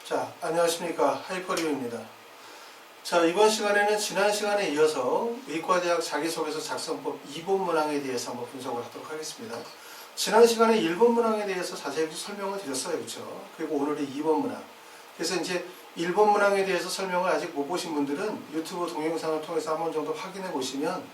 자, 안녕하십니까. 하이퍼리뷰입니다. 자, 이번 시간에는 지난 시간에 이어서 의과대학 자기소개서 작성법 2번 문항에 대해서 한번 분석을 하도록 하겠습니다. 지난 시간에 1번 문항에 대해서 자세히 설명을 드렸어요. 그렇죠? 그리고 오늘의 2번 문항. 그래서 이제 1번 문항에 대해서 설명을 아직 못 보신 분들은 유튜브 동영상을 통해서 한번 정도 확인해 보시면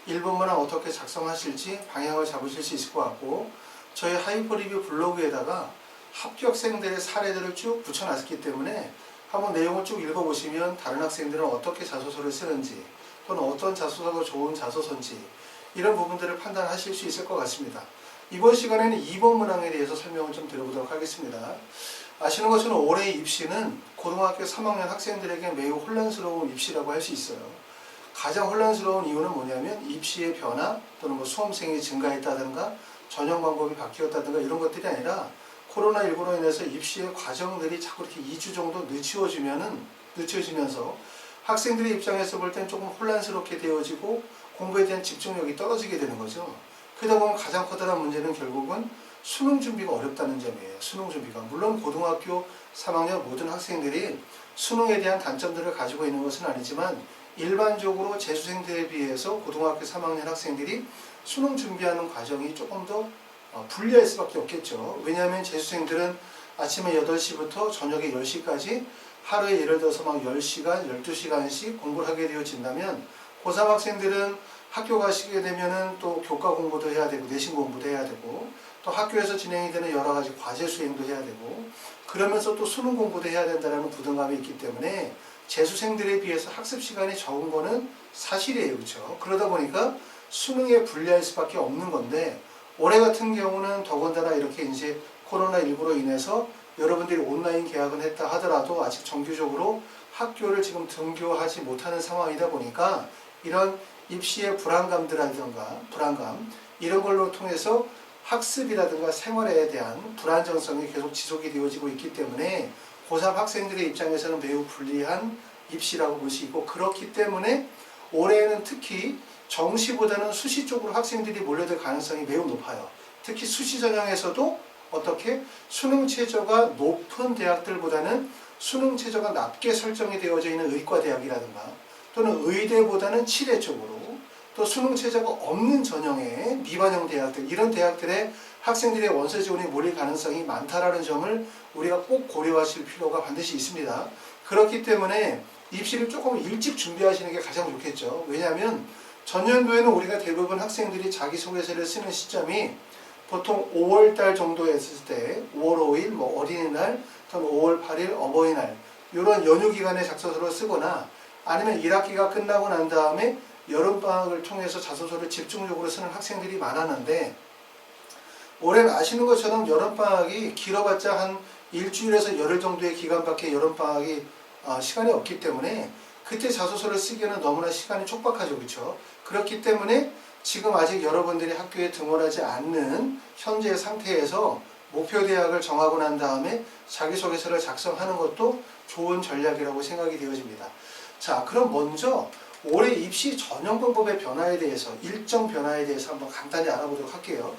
1번 문항 어떻게 작성하실지 방향을 잡으실 수 있을 것 같고, 저희 하이퍼리뷰 블로그에다가 합격생들의 사례들을 쭉 붙여놨기 때문에 한번 내용을 쭉 읽어보시면 다른 학생들은 어떻게 자소서를 쓰는지, 또는 어떤 자소서가 좋은 자소서인지 이런 부분들을 판단하실 수 있을 것 같습니다. 이번 시간에는 2번 문항에 대해서 설명을 좀 드려보도록 하겠습니다. 아시는 것처럼 올해 입시는 고등학교 3학년 학생들에게 매우 혼란스러운 입시라고 할 수 있어요. 가장 혼란스러운 이유는 뭐냐면 입시의 변화, 또는 뭐 수험생이 증가했다든가 전형 방법이 바뀌었다든가 이런 것들이 아니라 코로나19로 인해서 입시의 과정들이 자꾸 이렇게 2주 정도 늦춰지면서 학생들의 입장에서 볼 땐 조금 혼란스럽게 되어지고 공부에 대한 집중력이 떨어지게 되는 거죠. 그러다 보면 가장 커다란 문제는 결국은 수능 준비가 어렵다는 점이에요. 수능 준비가. 물론 고등학교 3학년 모든 학생들이 수능에 대한 단점들을 가지고 있는 것은 아니지만 일반적으로 재수생들에 비해서 고등학교 3학년 학생들이 수능 준비하는 과정이 조금 더 불리할 수밖에 없겠죠. 왜냐하면 재수생들은 아침에 8시부터 저녁에 10시까지 하루에 예를 들어서 막 10시간, 12시간씩 공부를 하게 되어진다면 고3 학생들은 학교 가시게 되면은 또 교과 공부도 해야 되고 내신 공부도 해야 되고 또 학교에서 진행이 되는 여러 가지 과제 수행도 해야 되고 그러면서 또 수능 공부도 해야 된다는 부담감이 있기 때문에 재수생들에 비해서 학습 시간이 적은 거는 사실이에요. 그렇죠? 그러다 보니까 수능에 불리할 수밖에 없는 건데 올해 같은 경우는 더군다나 이렇게 이제 코로나19로 인해서 여러분들이 온라인 개학은 했다 하더라도 아직 정규적으로 학교를 지금 등교하지 못하는 상황이다 보니까 이런 입시의 불안감 이런 걸로 통해서 학습이라든가 생활에 대한 불안정성이 계속 지속이 되어지고 있기 때문에 고3 학생들의 입장에서는 매우 불리한 입시라고 볼 수 있고, 그렇기 때문에 올해는 특히 정시보다는 수시 쪽으로 학생들이 몰려들 가능성이 매우 높아요. 특히 수시 전형에서도 어떻게 수능 최저가 높은 대학들보다는 수능 최저가 낮게 설정이 되어져 있는 의과대학이라든가 또는 의대보다는 치대 쪽으로 또 수능 최저가 없는 전형의 미반영 대학들, 이런 대학들의 학생들의 원서 지원이 몰릴 가능성이 많다라는 점을 우리가 꼭 고려하실 필요가 반드시 있습니다. 그렇기 때문에 입시를 조금 일찍 준비하시는 게 가장 좋겠죠. 왜냐하면 전년도에는 우리가 대부분 학생들이 자기소개서를 쓰는 시점이 보통 5월달 정도에 했을 때 5월 5일 뭐 어린이날 또는 5월 8일 어버이날 이런 연휴 기간에 자소서를 쓰거나 아니면 1학기가 끝나고 난 다음에 여름방학을 통해서 자소서를 집중적으로 쓰는 학생들이 많았는데 올해는 아시는 것처럼 여름방학이 길어봤자 한 일주일에서 열흘 정도의 기간밖에 여름방학이 시간이 없기 때문에 그때 자소서를 쓰기에는 너무나 시간이 촉박하죠. 그렇죠? 그렇기 때문에 지금 아직 여러분들이 학교에 등원하지 않는 현재 상태에서 목표 대학을 정하고 난 다음에 자기소개서를 작성하는 것도 좋은 전략이라고 생각이 되어집니다. 자, 그럼 먼저 올해 입시 전형 방법의 변화에 대해서, 일정 변화에 대해서 한번 간단히 알아보도록 할게요.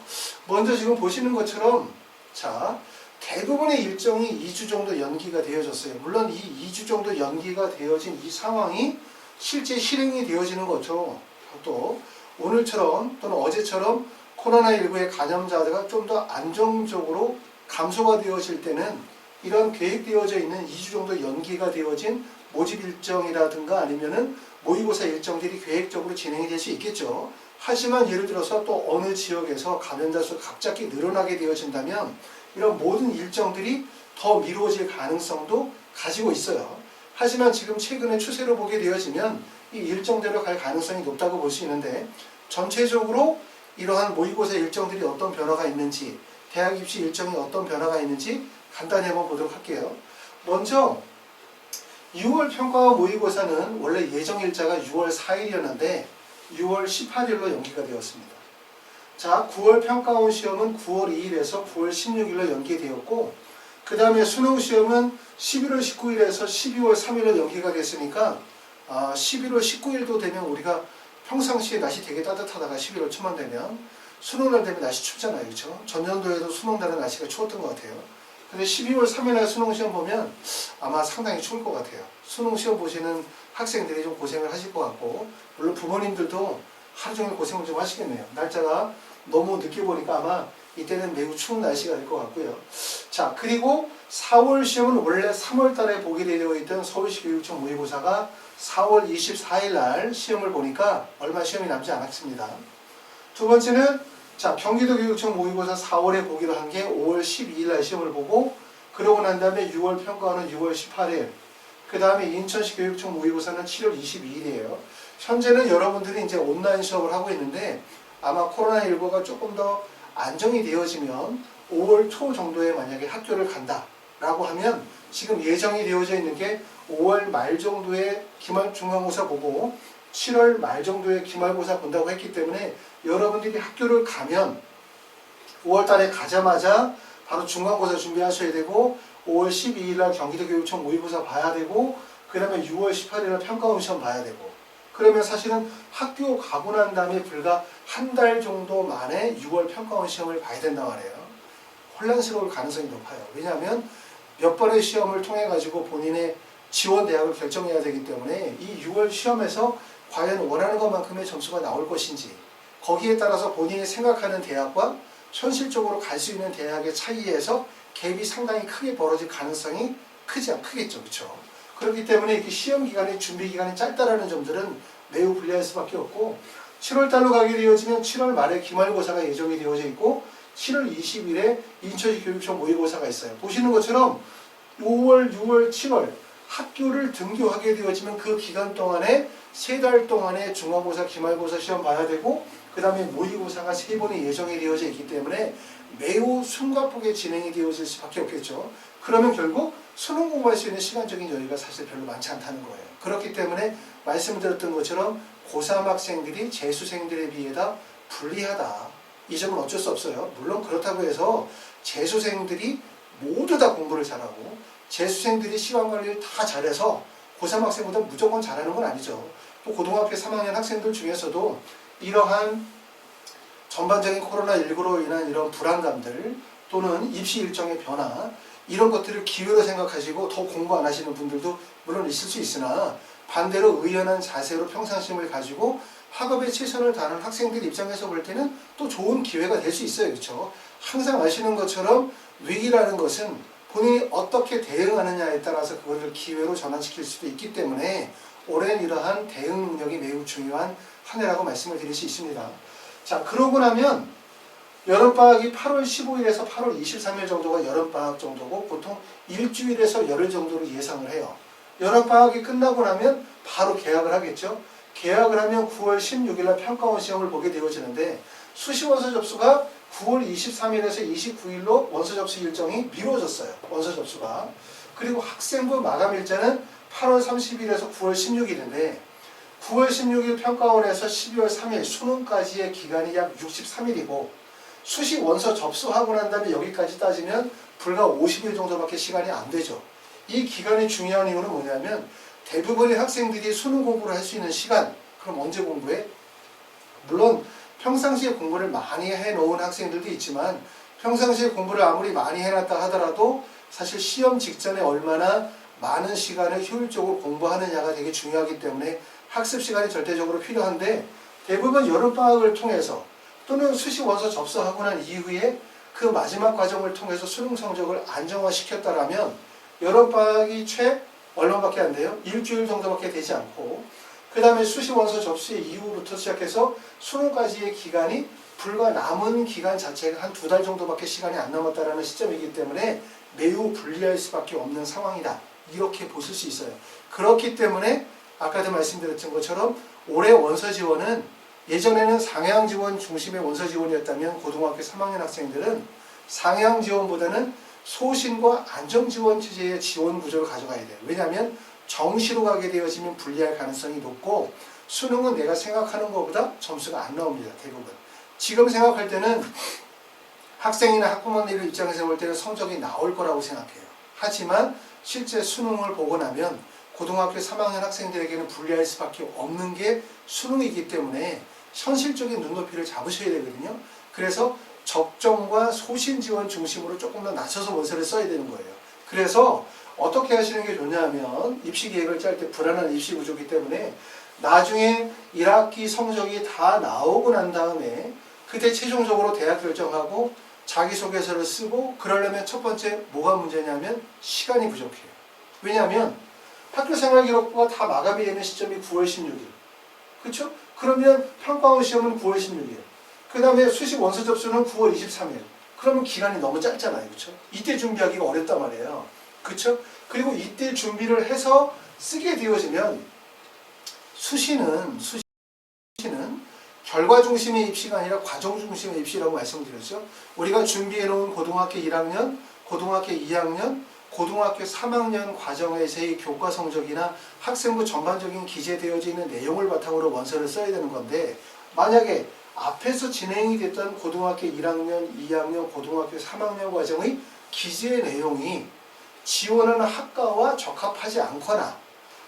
먼저 지금 보시는 것처럼 자, 대부분의 일정이 2주 정도 연기가 되어졌어요. 물론 이 2주 정도 연기가 되어진 이 상황이 실제 실행이 되어지는 거죠. 또 오늘처럼 또는 어제처럼 코로나19의 감염자가 좀 더 안정적으로 감소가 되어질 때는 이런 계획되어져 있는 2주 정도 연기가 되어진 모집 일정이라든가 아니면은 모의고사 일정들이 계획적으로 진행이 될 수 있겠죠. 하지만 예를 들어서 또 어느 지역에서 감염자 수가 갑자기 늘어나게 되어진다면 이런 모든 일정들이 더 미뤄질 가능성도 가지고 있어요. 하지만 지금 최근의 추세로 보게 되어지면 이 일정대로 갈 가능성이 높다고 볼 수 있는데, 전체적으로 이러한 모의고사 일정들이 어떤 변화가 있는지, 대학 입시 일정이 어떤 변화가 있는지 간단히 한번 보도록 할게요. 먼저 6월 평가원 모의고사는 원래 예정일자가 6월 4일이었는데 6월 18일로 연기가 되었습니다. 자, 9월 평가원 시험은 9월 2일에서 9월 16일로 연기되었고, 그 다음에 수능 시험은 11월 19일에서 12월 3일로 연기가 됐으니까 11월 19일도 되면 우리가 평상시에 날씨 되게 따뜻하다가 11월 초만 되면 수능날 되면 날씨 춥잖아요. 그렇죠? 전년도에도 수능날은 날씨가 추웠던 것 같아요. 근데 12월 3일날 수능 시험 보면 아마 상당히 추울 것 같아요. 수능 시험 보시는 학생들이 좀 고생을 하실 것 같고, 물론 부모님들도 하루 종일 고생을 좀 하시겠네요. 날짜가 너무 늦게 보니까 아마 이때는 매우 추운 날씨가 될 것 같고요. 자, 그리고 4월 시험은 원래 3월 달에 보게 되어 있던 서울시 교육청 모의고사가 4월 24일 날 시험을 보니까 얼마 시험이 남지 않았습니다. 두 번째는 자, 경기도 교육청 모의고사 4월에 보기로 한 게 5월 12일 날 시험을 보고, 그러고 난 다음에 6월 평가원은 6월 18일, 그 다음에 인천시 교육청 모의고사는 7월 22일이에요. 현재는 여러분들이 이제 온라인 수업을 하고 있는데, 아마 코로나19가 조금 더 안정이 되어지면 5월 초 정도에 만약에 학교를 간다라고 하면, 지금 예정이 되어져 있는 게 5월 말 정도에 기말 중간고사 보고 7월 말 정도에 기말고사 본다고 했기 때문에, 여러분들이 학교를 가면 5월 달에 가자마자 바로 중간고사 준비하셔야 되고, 5월 12일 날 경기도 교육청 모의고사 봐야 되고, 그 다음에 6월 18일 날 평가원 시험 봐야 되고, 그러면 사실은 학교 가고 난 다음에 불과 한 달 정도 만에 6월 평가원 시험을 봐야 된단 말이에요. 혼란스러울 가능성이 높아요. 왜냐하면 몇 번의 시험을 통해 가지고 본인의 지원 대학을 결정해야 되기 때문에, 이 6월 시험에서 과연 원하는 것만큼의 점수가 나올 것인지, 거기에 따라서 본인이 생각하는 대학과 현실적으로 갈 수 있는 대학의 차이에서 갭이 상당히 크게 벌어질 가능성이 크겠죠. 그렇죠? 그렇기 때문에 이렇게 시험 기간이, 준비 기간이 짧다라는 점들은 매우 불리할 수밖에 없고, 7월 달로 가게 되어지면 7월 말에 기말고사가 예정이 되어져 있고, 7월 20일에 인천시 교육청 모의고사가 있어요. 보시는 것처럼 5월, 6월, 7월 학교를 등교하게 되어지면 그 기간 동안에 3달 동안에 중간고사, 기말고사 시험 봐야 되고, 그 다음에 모의고사가 3번이 예정이 되어져 있기 때문에 매우 숨가쁘게 진행이 되어질 수밖에 없겠죠. 그러면 결국 수능 공부할 수 있는 시간적인 여유가 사실 별로 많지 않다는 거예요. 그렇기 때문에 말씀드렸던 것처럼 고3 학생들이 재수생들에 비해다 불리하다. 이 점은 어쩔 수 없어요. 물론 그렇다고 해서 재수생들이 모두 다 공부를 잘하고 재수생들이 시간 관리를 다 잘해서 고3 학생보다 무조건 잘하는 건 아니죠. 또 고등학교 3학년 학생들 중에서도 이러한 전반적인 코로나19로 인한 이런 불안감들, 또는 입시 일정의 변화, 이런 것들을 기회로 생각하시고 더 공부 안 하시는 분들도 물론 있을 수 있으나, 반대로 의연한 자세로 평상심을 가지고 학업에 최선을 다하는 학생들 입장에서 볼 때는 또 좋은 기회가 될 수 있어요. 그렇죠? 항상 아시는 것처럼 위기라는 것은 본인이 어떻게 대응하느냐에 따라서 그것을 기회로 전환시킬 수도 있기 때문에, 올해는 이러한 대응 능력이 매우 중요한 한 해라고 말씀을 드릴 수 있습니다. 자, 그러고 나면 여름방학이 8월 15일에서 8월 23일 정도가 여름방학 정도고, 보통 일주일에서 열흘 정도로 예상을 해요. 여름방학이 끝나고 나면 바로 개학을 하겠죠. 개학을 하면 9월 16일 날 평가원 시험을 보게 되어지는데, 수시원서 접수가 9월 23일에서 29일로 원서 접수 일정이 미뤄졌어요. 원서 접수가. 그리고 학생부 마감 일자는 8월 30일에서 9월 16일인데, 9월 16일 평가원에서 12월 3일 수능까지의 기간이 약 63일이고, 수시 원서 접수하고 난 다음에 여기까지 따지면 불과 50일 정도밖에 시간이 안 되죠. 이 기간이 중요한 이유는 뭐냐면, 대부분의 학생들이 수능 공부를 할 수 있는 시간, 그럼 언제 공부해? 물론 평상시에 공부를 많이 해놓은 학생들도 있지만, 평상시에 공부를 아무리 많이 해놨다 하더라도 사실 시험 직전에 얼마나 많은 시간을 효율적으로 공부하느냐가 되게 중요하기 때문에 학습 시간이 절대적으로 필요한데, 대부분 여름방학을 통해서 또는 수시 원서 접수하고 난 이후에 그 마지막 과정을 통해서 수능 성적을 안정화시켰다라면, 여름방학이 최 얼마밖에 안 돼요? 일주일 정도밖에 되지 않고, 그 다음에 수시 원서 접수 이후부터 시작해서 수능까지의 기간이 불과 남은 기간 자체가 한 2달 정도밖에 시간이 안 남았다라는 시점이기 때문에 매우 불리할 수밖에 없는 상황이다. 이렇게 보실 수 있어요. 그렇기 때문에 아까도 말씀드렸던 것처럼 올해 원서 지원은, 예전에는 상향 지원 중심의 원서 지원이었다면 고등학교 3학년 학생들은 상향 지원보다는 소신과 안정 지원 체제의 지원 구조를 가져가야 돼요. 왜냐하면 정시로 가게 되어지면 불리할 가능성이 높고, 수능은 내가 생각하는 것보다 점수가 안 나옵니다. 대부분. 지금 생각할 때는 학생이나 학부모님들 입장에서 볼 때는 성적이 나올 거라고 생각해요. 하지만 실제 수능을 보고 나면 고등학교 3학년 학생들에게는 불리할 수밖에 없는 게 수능이기 때문에 현실적인 눈높이를 잡으셔야 되거든요. 그래서 적정과 소신 지원 중심으로 조금 더 낮춰서 원서를 써야 되는 거예요. 그래서 어떻게 하시는 게 좋냐면 입시 계획을 짤 때 불안한 입시 구조이기 때문에 나중에 1학기 성적이 다 나오고 난 다음에 그때 최종적으로 대학 결정하고 자기소개서를 쓰고 그러려면 첫 번째 뭐가 문제냐면 시간이 부족해요. 왜냐하면 학교생활기록부가 다 마감이 되는 시점이 9월 16일. 그렇죠? 그러면 평가원 시험은 9월 16일. 그 다음에 수시 원서 접수는 9월 23일. 그러면 기간이 너무 짧잖아요. 그렇죠? 이때 준비하기가 어렵단 말이에요. 그렇죠? 그리고 이때 준비를 해서 쓰게 되어지면 수시는 결과 중심의 입시가 아니라 과정 중심의 입시라고 말씀드렸죠. 우리가 준비해놓은 고등학교 1학년, 고등학교 2학년, 고등학교 3학년 과정에서의 교과 성적이나 학생부 전반적인 기재되어져 있는 내용을 바탕으로 원서를 써야 되는 건데 만약에 앞에서 진행이 됐던 고등학교 1학년, 2학년, 고등학교 3학년 과정의 기재 내용이 지원하는 학과와 적합하지 않거나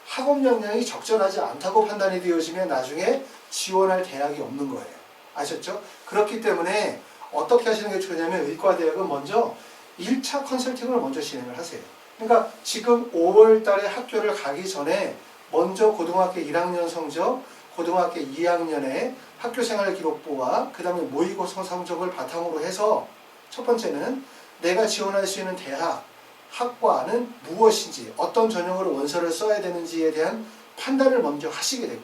학업 역량이 적절하지 않다고 판단이 되어지면 나중에 지원할 대학이 없는 거예요. 아셨죠? 그렇기 때문에 어떻게 하시는 게 좋냐면 의과대학은 먼저 1차 컨설팅을 먼저 진행을 하세요. 그러니까 지금 5월 달에 학교를 가기 전에 먼저 고등학교 1학년 성적, 고등학교 2학년의 학교생활기록부와 그 다음에 모의고사 성적을 바탕으로 해서 첫 번째는 내가 지원할 수 있는 대학, 학과는 무엇인지 어떤 전형으로 원서를 써야 되는지에 대한 판단을 먼저 하시게 되고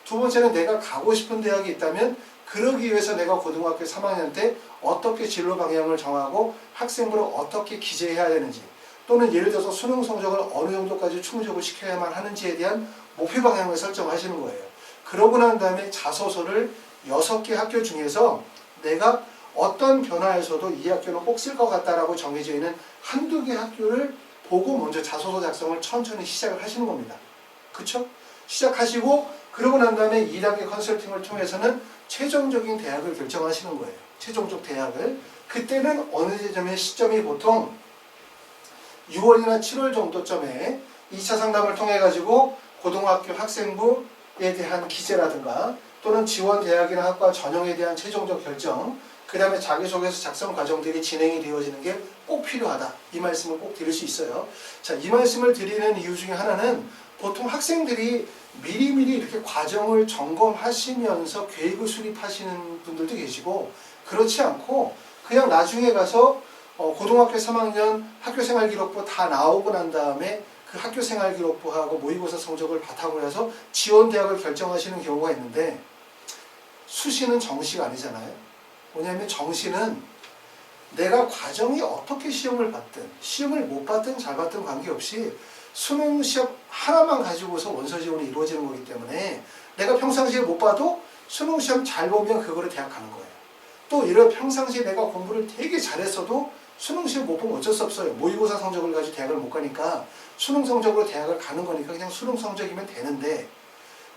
두 번째는 내가 가고 싶은 대학이 있다면 그러기 위해서 내가 고등학교 3학년 때 어떻게 진로 방향을 정하고 학생부를 어떻게 기재해야 되는지 또는 예를 들어서 수능 성적을 어느 정도까지 충족을 시켜야만 하는지에 대한 목표 방향을 설정하시는 거예요. 그러고 난 다음에 자소서를 6개 학교 중에서 내가 어떤 변화에서도 이 학교는 꼭 쓸 것 같다라고 정해져 있는 한두 개 학교를 보고 먼저 자소서 작성을 천천히 시작을 하시는 겁니다. 그쵸? 시작하시고 그러고 난 다음에 2단계 컨설팅을 통해서는 최종적인 대학을 결정하시는 거예요. 최종적 대학을. 그때는 어느 시점이 보통 6월이나 7월 정도쯤에 2차 상담을 통해 가지고 고등학교 학생부에 대한 기재라든가 또는 지원 대학이나 학과 전형에 대한 최종적 결정 그 다음에 자기소개서 작성 과정들이 진행이 되어지는 게 꼭 필요하다. 이 말씀을 꼭 드릴 수 있어요. 자, 이 말씀을 드리는 이유 중에 하나는 보통 학생들이 미리미리 이렇게 과정을 점검하시면서 계획을 수립하시는 분들도 계시고 그렇지 않고 그냥 나중에 가서 고등학교 3학년 학교생활기록부 다 나오고 난 다음에 그 학교생활기록부하고 모의고사 성적을 바탕으로 해서 지원대학을 결정하시는 경우가 있는데 수시는 정시가 아니잖아요. 뭐냐면 정시는 내가 과정이 어떻게 시험을 봤든 시험을 못 봤든 잘 봤든 관계없이 수능 시험 하나만 가지고서 원서 지원이 이루어지는 거기 때문에 내가 평상시에 못 봐도 수능 시험 잘 보면 그거를 대학 가는 거예요. 또 이런 평상시에 내가 공부를 되게 잘했어도 수능 시험 못 보면 어쩔 수 없어요. 모의고사 성적을 가지고 대학을 못 가니까 수능 성적으로 대학을 가는 거니까 그냥 수능 성적이면 되는데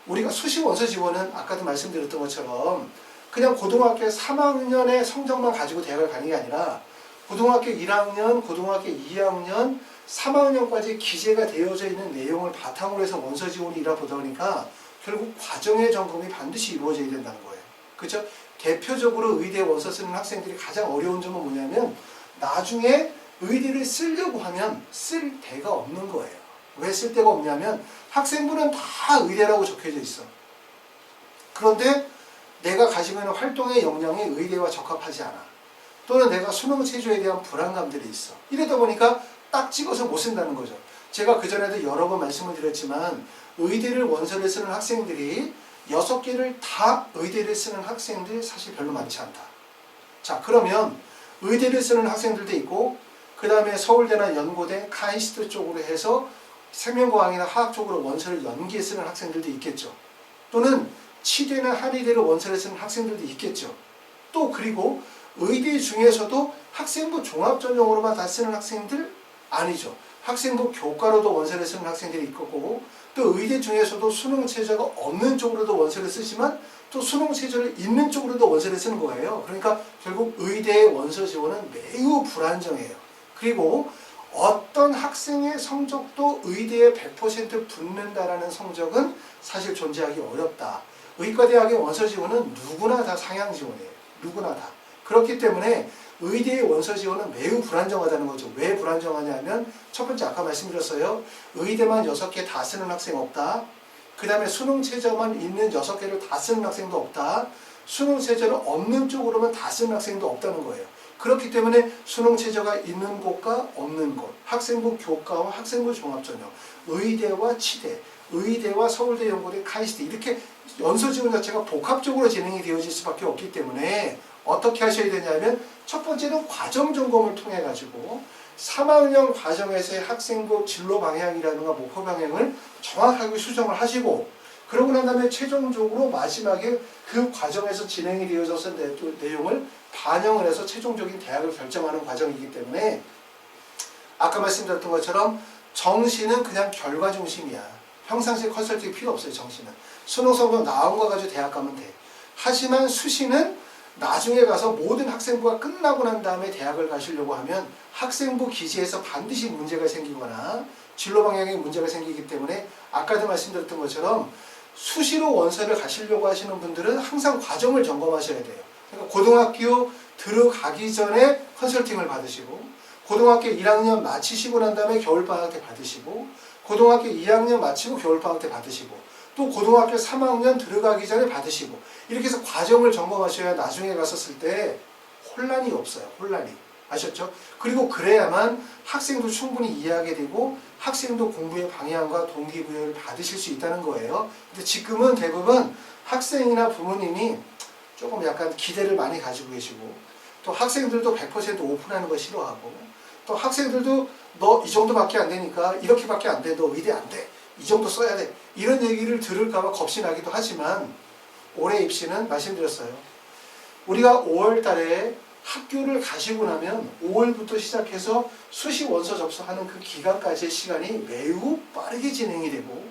우리가 수시 원서 지원은 아까도 말씀드렸던 것처럼 그냥 고등학교 3학년의 성적만 가지고 대학을 가는 게 아니라 고등학교 1학년, 고등학교 2학년, 3학년까지 기재가 되어져 있는 내용을 바탕으로 해서 원서 지원이 이루어보다 보니까 결국 과정의 점검이 반드시 이루어져야 된다는 거예요. 그렇죠? 대표적으로 의대 원서 쓰는 학생들이 가장 어려운 점은 뭐냐면 나중에 의대를 쓰려고 하면 쓸 데가 없는 거예요. 왜 쓸 데가 없냐면 학생부는 다 의대라고 적혀져 있어. 그런데 내가 가지고 있는 활동의 역량이 의대와 적합하지 않아. 또는 내가 수능 체조에 대한 불안감들이 있어. 이러다 보니까 딱 찍어서 못 쓴다는 거죠. 제가 그전에도 여러 번 말씀을 드렸지만 의대를 원서를 쓰는 학생들이 6개를 다 의대를 쓰는 학생들이 사실 별로 많지 않다. 자, 그러면 의대를 쓰는 학생들도 있고 그 다음에 서울대나 연고대, 카이스트 쪽으로 해서 생명과학이나 화학 쪽으로 원서를 연기해 쓰는 학생들도 있겠죠. 또는 치대나 한의대를 원서를 쓰는 학생들도 있겠죠. 또 그리고 의대 중에서도 학생부 종합전형으로만 다 쓰는 학생들 아니죠. 학생부 교과로도 원서를 쓰는 학생들이 있고 또 의대 중에서도 수능 체제가 없는 쪽으로도 원서를 쓰지만 또 수능 체제를 있는 쪽으로도 원서를 쓰는 거예요. 그러니까 결국 의대의 원서 지원은 매우 불안정해요. 그리고 어떤 학생의 성적도 의대에 100% 붙는다라는 성적은 사실 존재하기 어렵다. 의과대학의 원서 지원은 누구나 다 상향 지원이에요. 누구나 다. 그렇기 때문에 의대의 원서 지원은 매우 불안정하다는 거죠. 왜 불안정하냐면 첫 번째 아까 말씀드렸어요. 의대만 6개 다 쓰는 학생 없다. 그 다음에 수능 최저만 있는 6개를 다 쓰는 학생도 없다. 수능 최저는 없는 쪽으로만 다 쓰는 학생도 없다는 거예요. 그렇기 때문에 수능 최저가 있는 곳과 없는 곳, 학생부 교과와 학생부 종합전형, 의대와 치대, 의대와 서울대 연고대 카이스트 이렇게 연서 지원 자체가 복합적으로 진행이 되어질 수밖에 없기 때문에 어떻게 하셔야 되냐면 첫 번째는 과정 점검을 통해 가지고 3학년 과정에서의 학생부 진로 방향이라든가 목표 방향을 정확하게 수정을 하시고 그러고 난 다음에 최종적으로 마지막에 그 과정에서 진행이 되어져서 내용을 반영을 해서 최종적인 대학을 결정하는 과정이기 때문에 아까 말씀드렸던 것처럼 정시는 그냥 결과 중심이야. 평상시에 컨설팅이 필요 없어요. 정시는. 수능 성적 나온 거 가지고 대학 가면 돼. 하지만 수시는 나중에 가서 모든 학생부가 끝나고 난 다음에 대학을 가시려고 하면 학생부 기재에서 반드시 문제가 생기거나 진로 방향에 문제가 생기기 때문에 아까도 말씀드렸던 것처럼 수시로 원서를 가시려고 하시는 분들은 항상 과정을 점검하셔야 돼요. 그러니까 고등학교 들어가기 전에 컨설팅을 받으시고 고등학교 1학년 마치시고 난 다음에 겨울방학 때 받으시고 고등학교 2학년 마치고 겨울방학 때 받으시고 또 고등학교 3학년 들어가기 전에 받으시고 이렇게 해서 과정을 점검하셔야 나중에 갔었을 때 혼란이 없어요. 혼란이. 아셨죠? 그리고 그래야만 학생도 충분히 이해하게 되고 학생도 공부의 방향과 동기부여를 받으실 수 있다는 거예요. 근데 지금은 대부분 학생이나 부모님이 조금 약간 기대를 많이 가지고 계시고 또 학생들도 100% 오픈하는 거 싫어하고 또 학생들도 너 이 정도밖에 안 되니까 이렇게밖에 안 돼. 너 의대 안 돼. 이 정도 써야 돼. 이런 얘기를 들을까 봐 겁이 나기도 하지만 올해 입시는 말씀드렸어요. 우리가 5월 달에 학교를 가시고 나면 5월부터 시작해서 수시 원서 접수하는 그 기간까지의 시간이 매우 빠르게 진행이 되고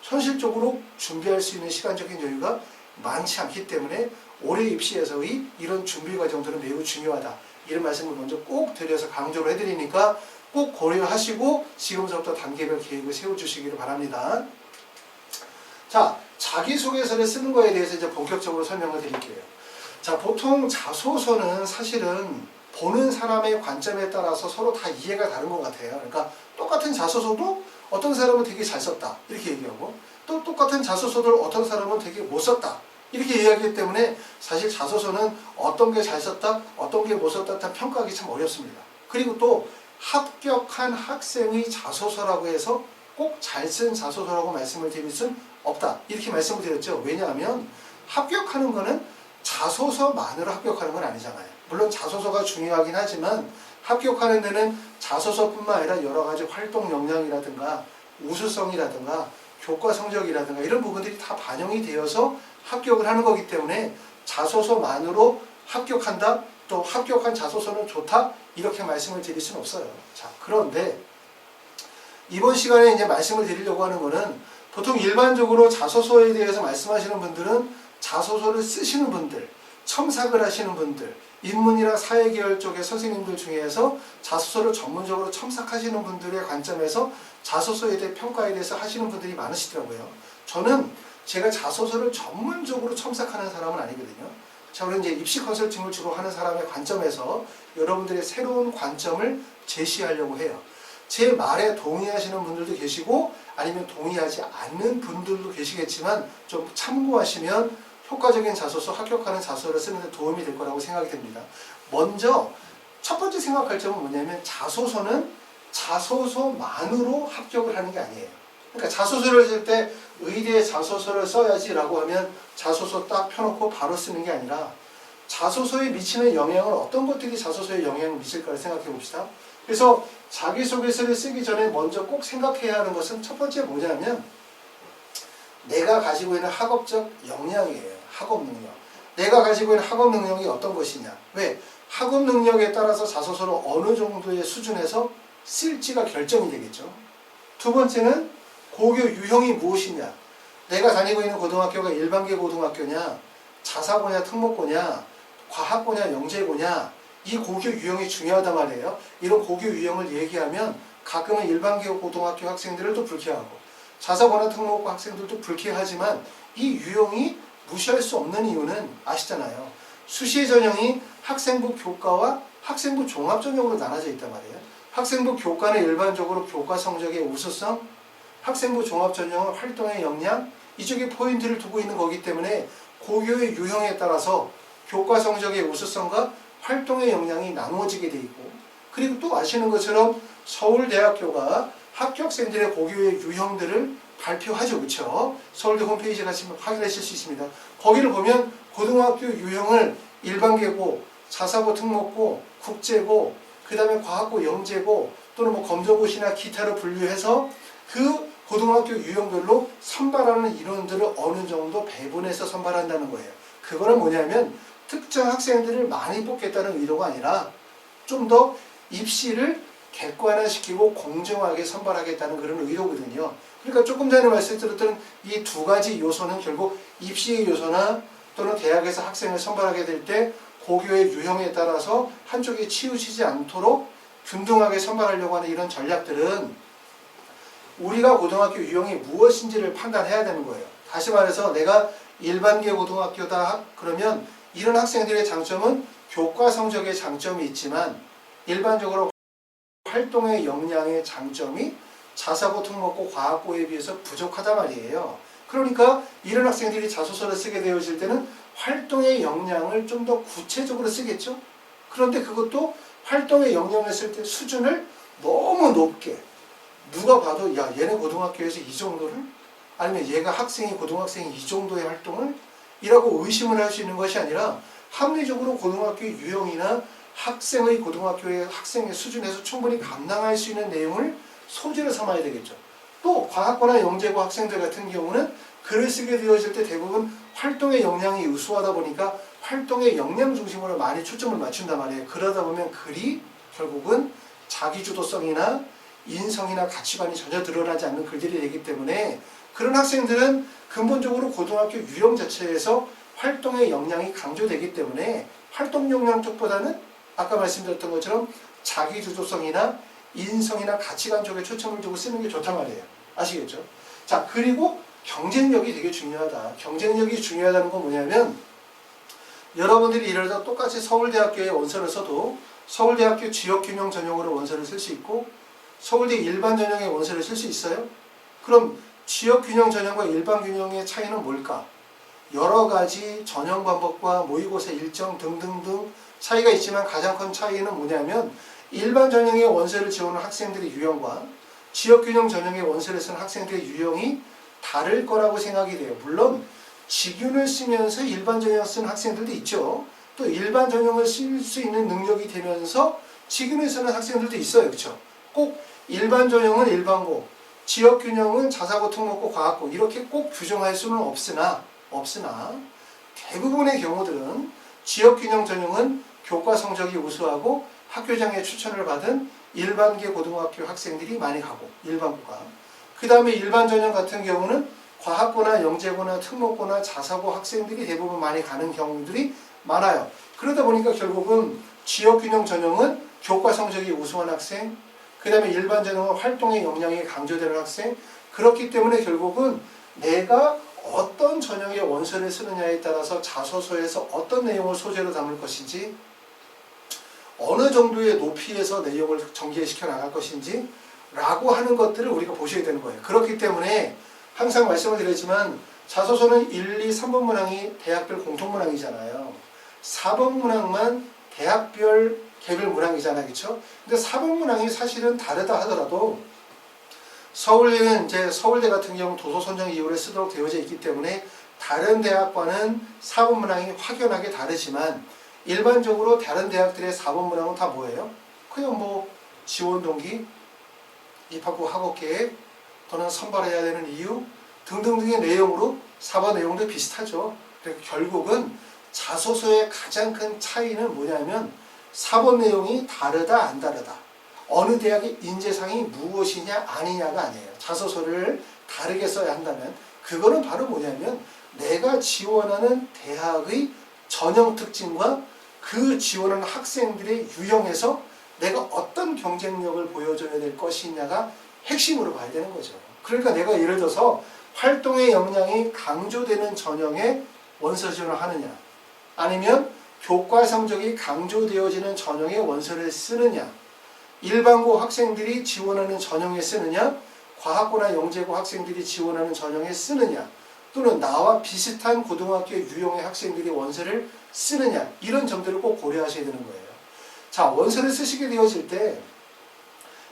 현실적으로 준비할 수 있는 시간적인 여유가 많지 않기 때문에 올해 입시에서의 이런 준비 과정들은 매우 중요하다. 이런 말씀을 먼저 꼭 드려서 강조를 해드리니까 꼭 고려하시고 지금부터 단계별 계획을 세워주시기를 바랍니다. 자, 자기소개서를 쓰는 거에 대해서 이제 본격적으로 설명을 드릴게요. 자, 보통 자소서는 사실은 보는 사람의 관점에 따라서 서로 다 이해가 다른 것 같아요. 그러니까 똑같은 자소서도 어떤 사람은 되게 잘 썼다 이렇게 얘기하고 또 똑같은 자소서를 어떤 사람은 되게 못 썼다 이렇게 이야기하기 때문에 사실 자소서는 어떤 게 잘 썼다 어떤 게 못 썼다 다 평가하기 참 어렵습니다. 그리고 또 합격한 학생의 자소서라고 해서 꼭 잘 쓴 자소서라고 말씀을 드릴 수는 없다 이렇게 말씀을 드렸죠. 왜냐하면 합격하는 거는 자소서만으로 합격하는 건 아니잖아요. 물론 자소서가 중요하긴 하지만 합격하는 데는 자소서뿐만 아니라 여러 가지 활동 역량이라든가 우수성이라든가 교과 성적이라든가 이런 부분들이 다 반영이 되어서 합격을 하는 거기 때문에 자소서만으로 합격한다 또 합격한 자소서는 좋다 이렇게 말씀을 드릴 수는 없어요. 자, 그런데 이번 시간에 이제 말씀을 드리려고 하는 거는 보통 일반적으로 자소서에 대해서 말씀하시는 분들은 자소서를 쓰시는 분들, 첨삭을 하시는 분들, 인문이나 사회계열 쪽의 선생님들 중에서 자소서를 전문적으로 첨삭하시는 분들의 관점에서 자소서에 대해 평가에 대해서 하시는 분들이 많으시더라고요. 저는 제가 자소서를 전문적으로 첨삭하는 사람은 아니거든요. 저는 이제 입시 컨설팅을 주로 하는 사람의 관점에서 여러분들의 새로운 관점을 제시하려고 해요. 제 말에 동의하시는 분들도 계시고 아니면 동의하지 않는 분들도 계시겠지만 좀 참고하시면 효과적인 자소서, 합격하는 자소서를 쓰는 데 도움이 될 거라고 생각이 됩니다. 먼저 첫 번째 생각할 점은 뭐냐면 자소서는 자소서만으로 합격을 하는 게 아니에요. 그러니까 자소서를 쓸 때 의대에 자소서를 써야지라고 하면 자소서 딱 펴놓고 바로 쓰는 게 아니라 자소서에 미치는 영향을 어떤 것들이 자소서에 영향을 미칠까를 생각해 봅시다. 그래서 자기소개서를 쓰기 전에 먼저 꼭 생각해야 하는 것은 첫 번째 뭐냐면 내가 가지고 있는 학업적 역량이에요. 학업 능력. 내가 가지고 있는 학업 능력이 어떤 것이냐. 왜? 학업 능력에 따라서 자소서를 어느 정도의 수준에서 쓸지가 결정이 되겠죠. 두 번째는 고교 유형이 무엇이냐. 내가 다니고 있는 고등학교가 일반계 고등학교냐, 자사고냐, 특목고냐, 과학고냐, 영재고냐, 이 고교 유형이 중요하단 말이에요. 이런 고교 유형을 얘기하면 가끔은 일반계 고등학교 학생들을 또 불쾌하고 자사고나 특목고 학생들도 불쾌하지만 이 유형이 무시할 수 없는 이유는 아시잖아요. 수시의 전형이 학생부 교과와 학생부 종합 전형으로 나눠져 있단 말이에요. 학생부 교과는 일반적으로 교과 성적의 우수성, 학생부 종합 전형은 활동의 역량, 이쪽에 포인트를 두고 있는 거기 때문에 고교의 유형에 따라서 교과 성적의 우수성과 활동의 역량이 나누어지게 돼 있고, 그리고 또 아시는 것처럼 서울대학교가 합격생들의 고교의 유형들을 발표하죠. 그렇죠? 서울대 홈페이지에 가시면 확인하실 수 있습니다. 거기를 보면 고등학교 유형을 일반계고, 자사고, 특목고, 국제고, 그 다음에 과학고, 영재고, 또는 뭐 검정고시나 기타로 분류해서 그 고등학교 유형별로 선발하는 인원들을 어느 정도 배분해서 선발한다는 거예요. 그거는 뭐냐면 특정 학생들을 많이 뽑겠다는 의도가 아니라 좀 더 입시를 객관화시키고 공정하게 선발하겠다는 그런 의도거든요. 그러니까 조금 전에 말씀드렸던 이 두 가지 요소는 결국 입시의 요소나 또는 대학에서 학생을 선발하게 될 때 고교의 유형에 따라서 한쪽에 치우치지 않도록 균등하게 선발하려고 하는 이런 전략들은 우리가 고등학교 유형이 무엇인지를 판단해야 되는 거예요. 다시 말해서 내가 일반계 고등학교다 그러면 이런 학생들의 장점은 교과 성적의 장점이 있지만 일반적으로 활동의 역량의 장점이 자사고, 특목고, 과학고에 비해서 부족하단 말이에요. 그러니까 이런 학생들이 자소서를 쓰게 되어질 때는 활동의 역량을 좀 더 구체적으로 쓰겠죠. 그런데 그것도 활동의 역량을 쓸 때 수준을 너무 높게, 누가 봐도 야 얘네 고등학교에서 이 정도를, 아니면 얘가 학생이 고등학생이 이 정도의 활동을 이라고 의심을 할 수 있는 것이 아니라 합리적으로 고등학교의 유형이나 학생의 고등학교의 학생의 수준에서 충분히 감당할 수 있는 내용을 소재로 삼아야 되겠죠. 또 과학고나 영재고 학생들 같은 경우는 글을 쓰게 되어질 때 대부분 활동의 역량이 우수하다 보니까 활동의 역량 중심으로 많이 초점을 맞춘단 말이에요. 그러다 보면 글이 결국은 자기주도성이나 인성이나 가치관이 전혀 드러나지 않는 글들이 되기 때문에 그런 학생들은 근본적으로 고등학교 유형 자체에서 활동의 역량이 강조되기 때문에 활동 역량 쪽보다는 아까 말씀드렸던 것처럼 자기주도성이나 인성이나 가치관 쪽에 초점을 두고 쓰는 게 좋단 말이에요. 아시겠죠? 자, 그리고 경쟁력이 되게 중요하다. 경쟁력이 중요하다는 건 뭐냐면 여러분들이 이러다 똑같이 서울대학교에 원서를 써도 서울대학교 지역균형 전형으로 원서를 쓸 수 있고 서울대 일반 전형의 원서를 쓸 수 있어요? 그럼 지역균형 전형과 일반 균형의 차이는 뭘까? 여러 가지 전형 방법과 모의고사 일정 등등등 차이가 있지만 가장 큰 차이는 뭐냐면 일반 전형의 원서를 지원하는 학생들의 유형과 지역균형 전형의 원서를 쓰는 학생들의 유형이 다를 거라고 생각이 돼요. 물론 직윤을 쓰면서 일반 전형을 쓰는 학생들도 있죠. 또 일반 전형을 쓸 수 있는 능력이 되면서 직윤을 쓰는 학생들도 있어요. 그렇죠? 꼭 일반 전형은 일반고, 지역균형은 자사고, 특목고, 과학고 이렇게 꼭 규정할 수는 없으나 대부분의 경우들은 지역균형 전형은 교과 성적이 우수하고 학교장의 추천을 받은 일반계 고등학교 학생들이 많이 가고 일반고가, 그 다음에 일반 전형 같은 경우는 과학고나 영재고나 특목고나 자사고 학생들이 대부분 많이 가는 경우들이 많아요. 그러다 보니까 결국은 지역균형 전형은 교과 성적이 우수한 학생, 그 다음에 일반 전형은 활동의 역량이 강조되는 학생, 그렇기 때문에 결국은 내가 어떤 전형의 원서를 쓰느냐에 따라서 자소서에서 어떤 내용을 소재로 담을 것인지, 어느 정도의 높이에서 내용을 전개시켜 나갈 것인지 라고 하는 것들을 우리가 보셔야 되는 거예요. 그렇기 때문에 항상 말씀을 드렸지만 자소서는 1, 2, 3번 문항이 대학별 공통문항이잖아요. 4번 문항만 대학별 개별 문항이잖아요. 그렇죠? 근데 4번 문항이 사실은 다르다 하더라도 서울대는 이제 서울대 같은 경우 도서 선정 이유를 쓰도록 되어져 있기 때문에 다른 대학과는 4번 문항이 확연하게 다르지만 일반적으로 다른 대학들의 4번 문항은 다 뭐예요? 그냥 뭐 지원 동기, 입학후 학업 계획, 또는 선발해야 되는 이유 등등등의 내용으로 4번 내용도 비슷하죠. 그러니까 결국은 자소서의 가장 큰 차이는 뭐냐면 4번 내용이 다르다 안 다르다, 어느 대학의 인재상이 무엇이냐 아니냐가 아니에요. 자소서를 다르게 써야 한다면 그거는 바로 뭐냐면 내가 지원하는 대학의 전형 특징과 그 지원하는 학생들의 유형에서 내가 어떤 경쟁력을 보여줘야 될 것이냐가 핵심으로 봐야 되는 거죠. 그러니까 내가 예를 들어서 활동의 역량이 강조되는 전형의 원서 지원을 하느냐, 아니면 교과 성적이 강조되어지는 전형의 원서를 쓰느냐, 일반고 학생들이 지원하는 전형에 쓰느냐, 과학고나 영재고 학생들이 지원하는 전형에 쓰느냐, 또는 나와 비슷한 고등학교 유형의 학생들이 원서를 쓰느냐, 이런 점들을 꼭 고려하셔야 되는 거예요. 자, 원서를 쓰시게 되어질 때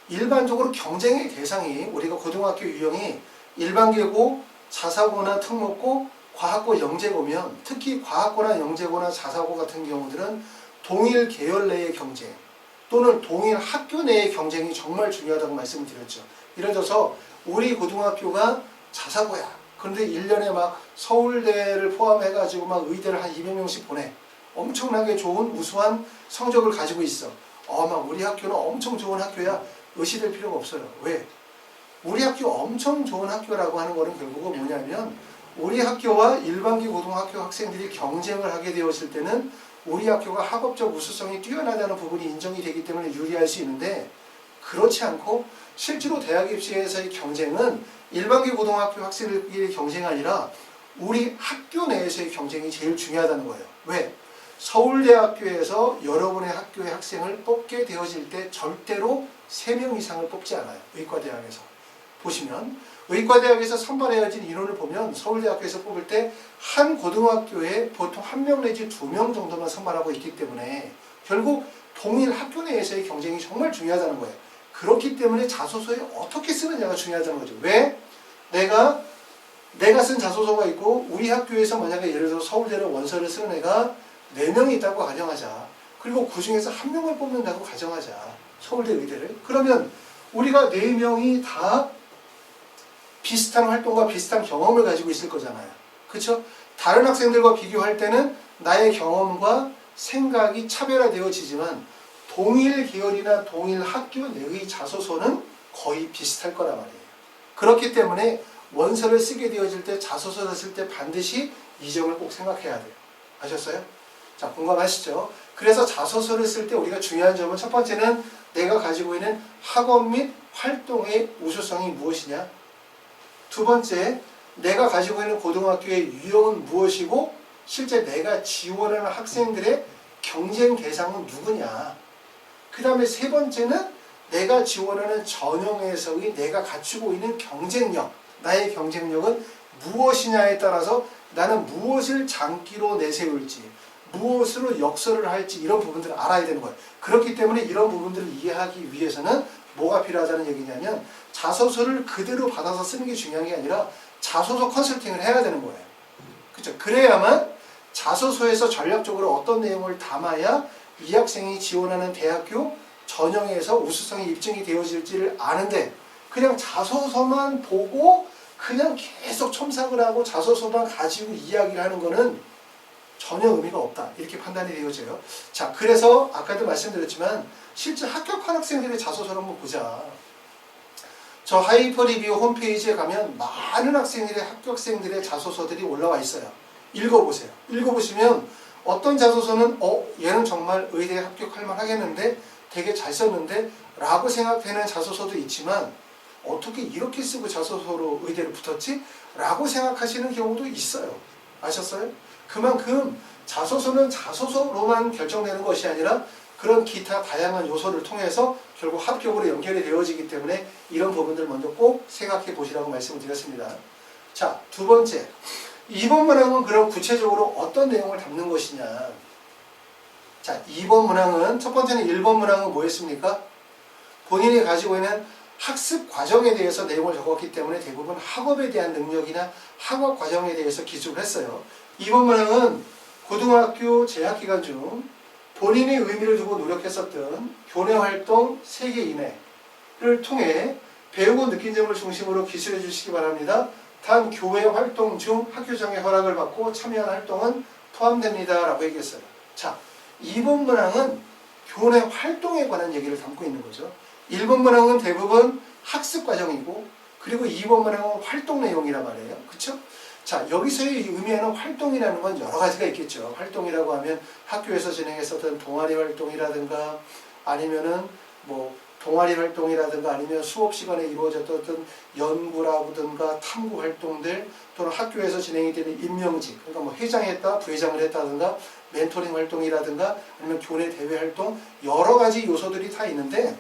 일반적으로 경쟁의 대상이 우리가 고등학교 유형이 일반계고, 자사고나 특목고, 과학고, 영재고면 특히 과학고나 영재고나 자사고 같은 경우들은 동일 계열 내의 경쟁 또는 동일 학교 내의 경쟁이 정말 중요하다고 말씀을 드렸죠. 예를 들어서 우리 고등학교가 자사고야. 그런데 1년에 막 서울대를 포함해가지고 막 의대를 한 200명씩 보내. 엄청나게 좋은 우수한 성적을 가지고 있어. 막 우리 학교는 엄청 좋은 학교야. 의시될 필요가 없어요. 왜? 우리 학교 엄청 좋은 학교라고 하는 거는 결국은 뭐냐면 우리 학교와 일반계 고등학교 학생들이 경쟁을 하게 되었을 때는 우리 학교가 학업적 우수성이 뛰어나다는 부분이 인정이 되기 때문에 유리할 수 있는데, 그렇지 않고 실제로 대학 입시에서의 경쟁은 일반계 고등학교 학생들끼리의 경쟁이 아니라 우리 학교 내에서의 경쟁이 제일 중요하다는 거예요. 왜? 서울대학교에서 여러분의 학교의 학생을 뽑게 되어질 때 절대로 3명 이상을 뽑지 않아요. 의과대학에서. 보시면 의과대학에서 선발해야진 인원을 보면 서울대학교에서 뽑을 때 한 고등학교에 보통 1명 내지 2명 정도만 선발하고 있기 때문에 결국 동일 학교 내에서의 경쟁이 정말 중요하다는 거예요. 그렇기 때문에 자소서에 어떻게 쓰느냐가 중요하다는 거죠. 왜? 내가 쓴 자소서가 있고 우리 학교에서 만약에 예를 들어 서울대를 원서를 쓰는 애가 4명이 있다고 가정하자. 그리고 그 중에서 1명을 뽑는다고 가정하자. 서울대 의대를. 그러면 우리가 4명이 다 비슷한 활동과 비슷한 경험을 가지고 있을 거잖아요. 그렇죠? 다른 학생들과 비교할 때는 나의 경험과 생각이 차별화되어지지만 동일 계열이나 동일 학교 내의 자소서는 거의 비슷할 거란 말이에요. 그렇기 때문에 원서를 쓰게 되어질 때 자소서를 쓸 때 반드시 이 점을 꼭 생각해야 돼요. 아셨어요? 자, 공감하시죠? 그래서 자소서를 쓸 때 우리가 중요한 점은 첫 번째는 내가 가지고 있는 학업 및 활동의 우수성이 무엇이냐? 두 번째, 내가 가지고 있는 고등학교의 유형은 무엇이고 실제 내가 지원하는 학생들의 경쟁 대상은 누구냐? 그 다음에 세 번째는 내가 지원하는 전형에서의 내가 갖추고 있는 경쟁력, 나의 경쟁력은 무엇이냐에 따라서 나는 무엇을 장기로 내세울지, 무엇으로 역설을 할지 이런 부분들을 알아야 되는 거예요. 그렇기 때문에 이런 부분들을 이해하기 위해서는 뭐가 필요하다는 얘기냐면 자소서를 그대로 받아서 쓰는 게 중요한 게 아니라 자소서 컨설팅을 해야 되는 거예요. 그렇죠? 그래야만 자소서에서 전략적으로 어떤 내용을 담아야 이 학생이 지원하는 대학교 전형에서 우수성이 입증이 되어질지를 아는데 그냥 자소서만 보고 그냥 계속 첨삭을 하고 자소서만 가지고 이야기를 하는 거는 전혀 의미가 없다. 이렇게 판단이 되어져요. 자, 그래서 아까도 말씀드렸지만 실제 합격한 학생들의 자소서를 한번 보자. 저 하이퍼리뷰 홈페이지에 가면 많은 학생들의 합격생들의 자소서들이 올라와 있어요. 읽어보세요. 읽어보시면 어떤 자소서는 얘는 정말 의대에 합격할 만하겠는데 되게 잘 썼는데 라고 생각되는 자소서도 있지만 어떻게 이렇게 쓰고 자소서로 의대를 붙었지? 라고 생각하시는 경우도 있어요. 아셨어요? 그만큼 자소서는 자소서로만 결정되는 것이 아니라 그런 기타 다양한 요소를 통해서 결국 합격으로 연결이 되어지기 때문에 이런 부분들을 먼저 꼭 생각해 보시라고 말씀을 드렸습니다. 자, 두 번째. 2번 문항은 그럼 구체적으로 어떤 내용을 담는 것이냐. 자, 2번 문항은 첫 번째는 1번 문항은 뭐였습니까? 본인이 가지고 있는 학습 과정에 대해서 내용을 적었기 때문에 대부분 학업에 대한 능력이나 학업 과정에 대해서 기술을 했어요. 2번 문항은 고등학교 재학기간 중 본인이 의미를 두고 노력했었던 교내활동 3개 이내를 통해 배우고 느낀 점을 중심으로 기술해 주시기 바랍니다. 단 교회 활동 중 학교장의 허락을 받고 참여한 활동은 포함됩니다. 라고 얘기했어요. 자, 2번 문항은 교내 활동에 관한 얘기를 담고 있는 거죠. 1번 문항은 대부분 학습 과정이고 그리고 2번 문항은 활동 내용이란 말이에요. 그렇죠? 자, 여기서의 의미하는 활동이라는 건 여러 가지가 있겠죠. 활동이라고 하면 학교에서 진행했었던 동아리 활동이라든가 아니면은 뭐 동아리 활동이라든가 아니면 수업 시간에 이루어졌던 어떤 연구라든가 탐구 활동들 또는 학교에서 진행이 되는 임명직, 그러니까 뭐 회장했다, 부회장을 했다든가 멘토링 활동이라든가 아니면 교내 대회 활동 여러 가지 요소들이 다 있는데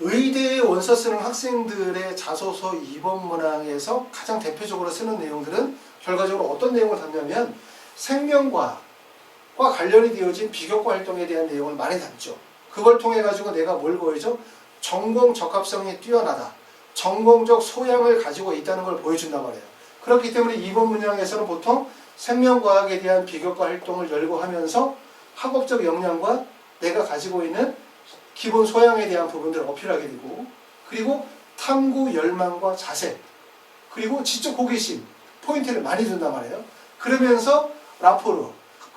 의대에 원서 쓰는 학생들의 자소서 2번 문항에서 가장 대표적으로 쓰는 내용들은 결과적으로 어떤 내용을 담냐면 생명과학과 관련이 되어진 비교과 활동에 대한 내용을 많이 담죠. 그걸 통해 가지고 내가 뭘 보여줘? 전공 적합성이 뛰어나다. 전공적 소양을 가지고 있다는 걸 보여준단 말이에요. 그렇기 때문에 2번 문항에서는 보통 생명과학에 대한 비교과 활동을 열고 하면서 학업적 역량과 내가 가지고 있는 기본 소양에 대한 부분들을 어필하게 되고, 그리고 탐구 열망과 자세, 그리고 지적 호기심 포인트를 많이 준단 말이에요. 그러면서 라포르,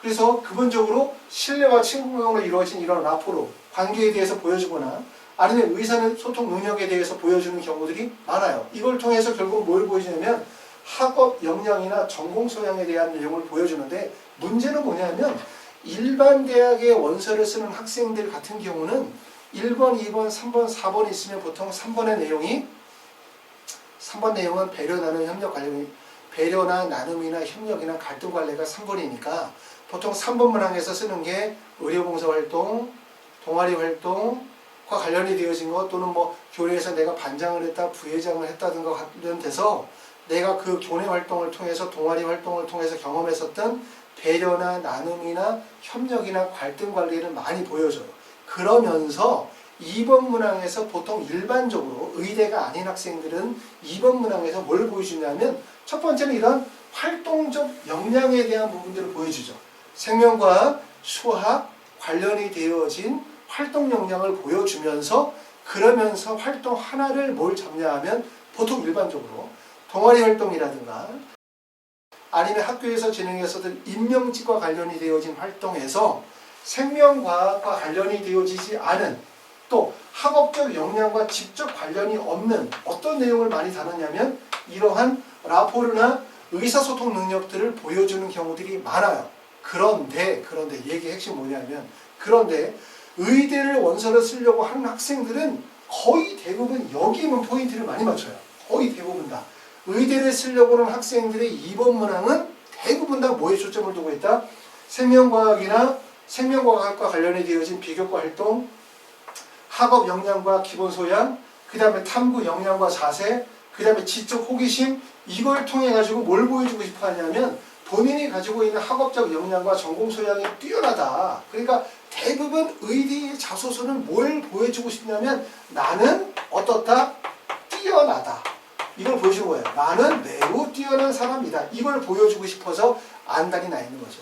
그래서 근본적으로 신뢰와 친구감으로 이루어진 이런 라포르 관계에 대해서 보여주거나 아니면 의사소통 능력에 대해서 보여주는 경우들이 많아요. 이걸 통해서 결국 뭘 보여주냐면 학업 역량이나 전공 소양에 대한 내용을 보여주는데, 문제는 뭐냐면 일반 대학의 원서를 쓰는 학생들 같은 경우는 1번, 2번, 3번, 4번 있으면 보통 3번 내용은 배려, 나눔, 협력 관련, 배려나 나눔이나 협력이나 갈등 관리가 3번이니까 보통 3번 문항에서 쓰는 게 의료봉사활동, 동아리 활동과 관련이 되어진 것, 또는 뭐 교내에서 내가 반장을 했다, 부회장을 했다든가 관련돼서 내가 그 교내 활동을 통해서, 동아리 활동을 통해서 경험했었던 배려나 나눔이나 협력이나 갈등 관리를 많이 보여줘요. 그러면서 2번 문항에서 보통 일반적으로 의대가 아닌 학생들은 2번 문항에서 뭘 보여주냐면, 첫 번째는 이런 활동적 역량에 대한 부분들을 보여주죠. 생명과학, 수학 관련이 되어진 활동 역량을 보여주면서, 그러면서 활동 하나를 뭘 잡냐 하면 보통 일반적으로 동아리 활동이라든가 아니면 학교에서 진행했었던 임명직과 관련이 되어진 활동에서 생명과학과 관련이 되어지지 않은, 또 학업적 역량과 직접 관련이 없는 어떤 내용을 많이 다루냐면 이러한 라포르나 의사소통 능력들을 보여주는 경우들이 많아요. 그런데 얘기의 핵심 뭐냐면, 그런데 의대를 원서를 쓰려고 하는 학생들은 거의 대부분 여기만 포인트를 많이 맞춰요. 거의 대부분 다. 의대를 쓰려고 하는 학생들의 2번 문항은 대부분 다 뭐에 초점을 두고 있다? 생명과학과 관련이 되어진 비교과 활동, 학업 역량과 기본 소양, 그 다음에 탐구 역량과 자세, 그 다음에 지적 호기심, 이걸 통해 가지고 뭘 보여주고 싶어 하냐면 본인이 가지고 있는 학업적 역량과 전공 소양이 뛰어나다. 그러니까 대부분 의대의 자소서는 뭘 보여주고 싶냐면 나는 어떻다? 뛰어나다. 이걸 보여주는 거예요. 나는 매우 뛰어난 사람이다. 이걸 보여주고 싶어서 안달이 나 있는 거죠.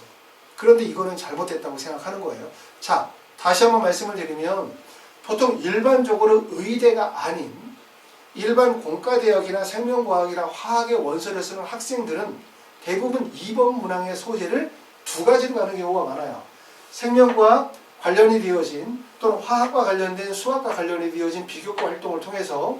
그런데 이거는 잘못됐다고 생각하는 거예요. 자, 다시 한번 말씀을 드리면 보통 일반적으로 의대가 아닌 일반 공과대학이나 생명과학이나 화학의 원서를 쓰는 학생들은 대부분 2번 문항의 소재를 두 가지로 가는 경우가 많아요. 생명과학 관련이 되어진 또는 화학과 관련된 수학과 관련이 되어진 비교과 활동을 통해서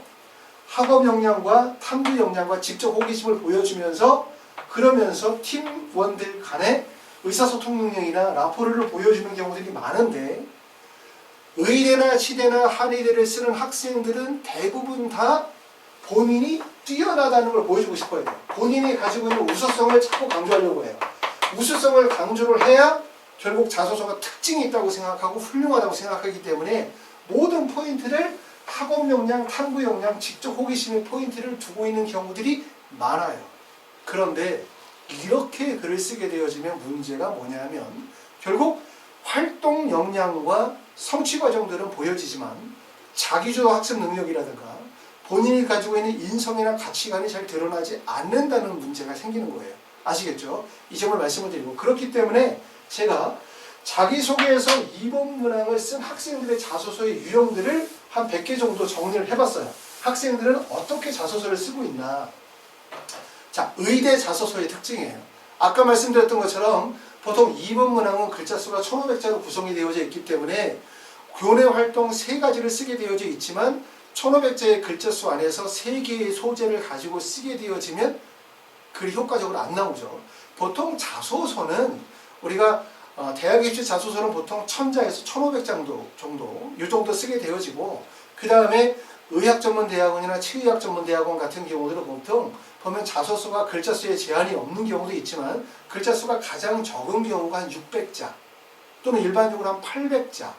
학업 역량과 탐구 역량과 직접 호기심을 보여주면서, 그러면서 팀원들 간의 의사소통 능력이나 라포르를 보여주는 경우들이 많은데, 의대나 치대나 한의대를 쓰는 학생들은 대부분 다 본인이 뛰어나다는 걸 보여주고 싶어요. 본인이 가지고 있는 우수성을 자꾸 강조하려고 해요. 우수성을 강조를 해야 결국 자소서가 특징이 있다고 생각하고 훌륭하다고 생각하기 때문에 모든 포인트를 학업 역량, 탐구 역량, 직접 호기심의 포인트를 두고 있는 경우들이 많아요. 그런데 이렇게 글을 쓰게 되어지면 문제가 뭐냐면 결국 활동 역량과 성취 과정들은 보여지지만 자기주도 학습 능력이라든가 본인이 가지고 있는 인성이나 가치관이 잘 드러나지 않는다는 문제가 생기는 거예요. 아시겠죠? 이 점을 말씀을 드리고, 그렇기 때문에 제가 자기소개에서 2번 문항을 쓴 학생들의 자소서의 유형들을 한 100개 정도 정리를 해봤어요. 학생들은 어떻게 자소서를 쓰고 있나. 자, 의대 자소서의 특징이에요. 아까 말씀드렸던 것처럼 보통 2번 문항은 글자 수가 1500자로 구성이 되어져 있기 때문에 교내 활동 3가지를 쓰게 되어져 있지만 1500자의 글자 수 안에서 3개의 소재를 가지고 쓰게 되어지면 글이 효과적으로 안 나오죠. 보통 자소서는 우리가 대학 입시 자소서는 보통 1000자에서 1500장 정도 이 정도 쓰게 되어지고, 그 다음에 의학전문대학원이나 치의학전문대학원 같은 경우들은 보통 보면 자소서가 글자 수에 제한이 없는 경우도 있지만 글자 수가 가장 적은 경우가 한 600자 또는 일반적으로 한 800자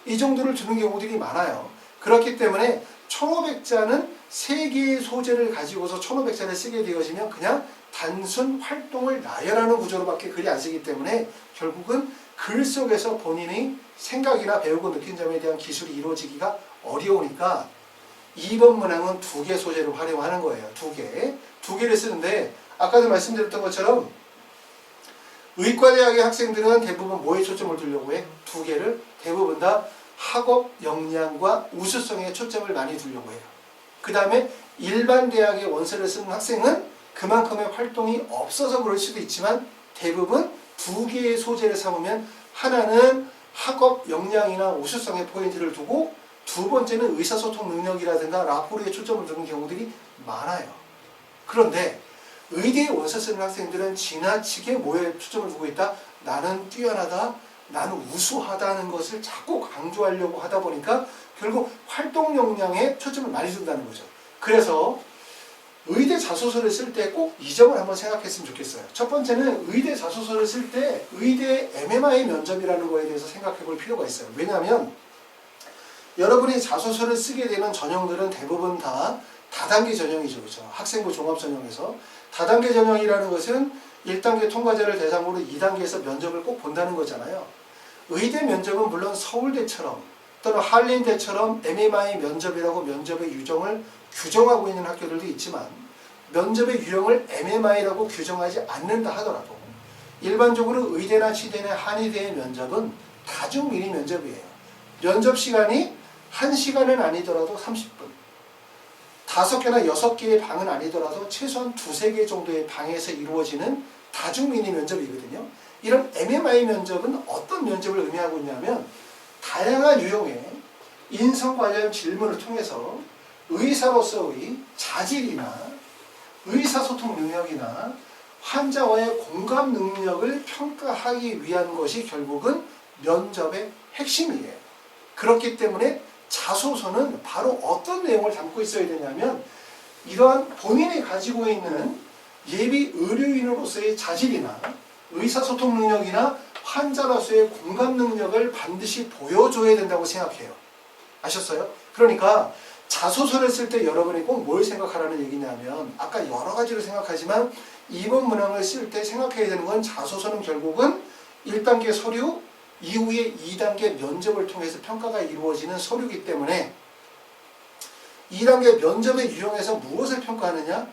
이 정도를 주는 경우들이 많아요. 그렇기 때문에 1500자는 3개의 소재를 가지고서 1500자를 쓰게 되어지면 그냥 단순 활동을 나열하는 구조로밖에 글이 안 쓰기 때문에 결국은 글 속에서 본인의 생각이나 배우고 느낀 점에 대한 기술이 이루어지기가 어려우니까 2번 문항은 2개 소재를 활용하는 거예요. 2개를 쓰는데 아까도 말씀드렸던 것처럼 의과대학의 학생들은 대부분 뭐에 초점을 두려고 해? 2개를 대부분 다 학업 역량과 우수성에 초점을 많이 두려고 해요. 그 다음에 일반 대학의 원서를 쓰는 학생은 그만큼의 활동이 없어서 그럴 수도 있지만 대부분 2개의 소재를 삼으면 하나는 학업 역량이나 우수성에 포인트를 두고 두 번째는 의사소통 능력이라든가 라포르에 초점을 두는 경우들이 많아요. 그런데 의대에 원서 쓰는 학생들은 지나치게 뭐에 초점을 두고 있다? 나는 뛰어나다, 나는 우수하다는 것을 자꾸 강조하려고 하다 보니까 결국 활동 역량에 초점을 많이 둔다는 거죠. 그래서 의대 자소서를 쓸 때 꼭 이 점을 한번 생각했으면 좋겠어요. 첫 번째는 의대 자소서를 쓸 때 의대 MMI 면접이라는 거에 대해서 생각해 볼 필요가 있어요. 왜냐하면 여러분이 자소서를 쓰게 되는 전형들은 대부분 다 다단계 전형이죠. 그렇죠? 학생부 종합 전형에서 다단계 전형이라는 것은 1단계 통과자를 대상으로 2단계에서 면접을 꼭 본다는 거잖아요. 의대 면접은 물론 서울대처럼 또는 한림대처럼 MMI 면접이라고 면접의 유형을 규정하고 있는 학교들도 있지만 면접의 유형을 MMI라고 규정하지 않는다 하더라도 일반적으로 의대나 치대나 한의대의 면접은 다중미니 면접이에요. 면접 시간이 1시간은 아니더라도 30분 5개나 6개의 방은 아니더라도 최소한 2-3개 정도의 방에서 이루어지는 다중미니 면접이거든요. 이런 MMI 면접은 어떤 면접을 의미하고 있냐면 다양한 유형의 인성 관련 질문을 통해서 의사로서의 자질이나 의사소통 능력이나 환자와의 공감 능력을 평가하기 위한 것이 결국은 면접의 핵심이에요. 그렇기 때문에 자소서는 바로 어떤 내용을 담고 있어야 되냐면 이러한 본인이 가지고 있는 예비 의료인으로서의 자질이나 의사소통 능력이나 환자로서의 공감 능력을 반드시 보여줘야 된다고 생각해요. 아셨어요? 그러니까 자소서를 쓸 때 여러분이 꼭 뭘 생각하라는 얘기냐면 아까 여러 가지로 생각하지만 2번 문항을 쓸 때 생각해야 되는 건 자소서는 결국은 1단계 서류 이후에 2단계 면접을 통해서 평가가 이루어지는 서류이기 때문에 2단계 면접의 유형에서 무엇을 평가하느냐?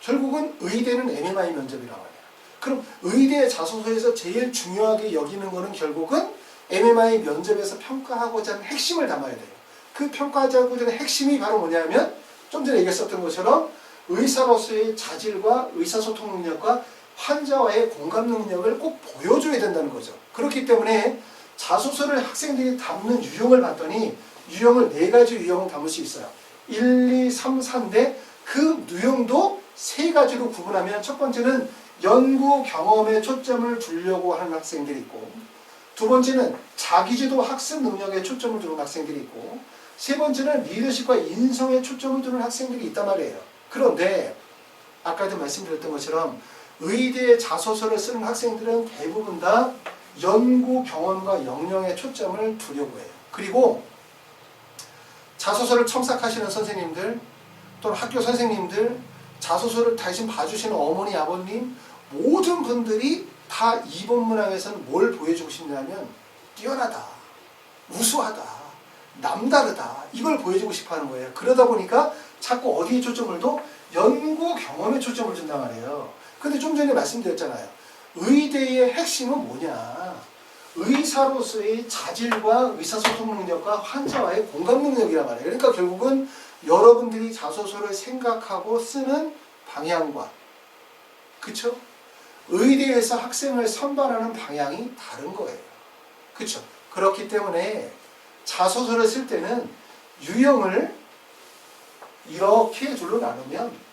결국은 의대는 MMI 면접이라고 해요. 그럼 의대 자소서에서 제일 중요하게 여기는 거는 결국은 MMI 면접에서 평가하고자 하는 핵심을 담아야 돼요. 그 평가하고자 하는 핵심이 바로 뭐냐면 좀 전에 얘기했었던 것처럼 의사로서의 자질과 의사소통 능력과 환자와의 공감 능력을 꼭 보여줘야 된다는 거죠. 그렇기 때문에 자소서를 학생들이 담는 유형을 봤더니 유형을 4가지 유형을 담을 수 있어요. 1, 2, 3, 4인데 그 유형도 3가지로 구분하면 첫 번째는 연구 경험에 초점을 두려고 하는 학생들이 있고 두 번째는 자기주도 학습 능력에 초점을 두는 학생들이 있고 세 번째는 리더십과 인성에 초점을 두는 학생들이 있단 말이에요. 그런데 아까도 말씀드렸던 것처럼 의대에 자소서를 쓰는 학생들은 대부분 다 연구 경험과 역량에 초점을 두려고 해요. 그리고 자소서를 첨삭하시는 선생님들 또는 학교 선생님들 자소서를 대신 봐주시는 어머니 아버님 모든 분들이 다 2번 문항에서는 뭘 보여주고 싶냐면 뛰어나다, 우수하다, 남다르다 이걸 보여주고 싶어 하는 거예요. 그러다 보니까 자꾸 어디에 초점을 둬? 연구 경험에 초점을 준단 말이에요. 근데 좀 전에 말씀드렸잖아요. 의대의 핵심은 뭐냐? 의사로서의 자질과 의사소통 능력과 환자와의 공감 능력이란 말이에요. 그러니까 결국은 여러분들이 자소서를 생각하고 쓰는 방향과 그쵸? 의대에서 학생을 선발하는 방향이 다른 거예요. 그쵸? 그렇기 때문에 자소서를 쓸 때는 유형을 이렇게 둘로 나누면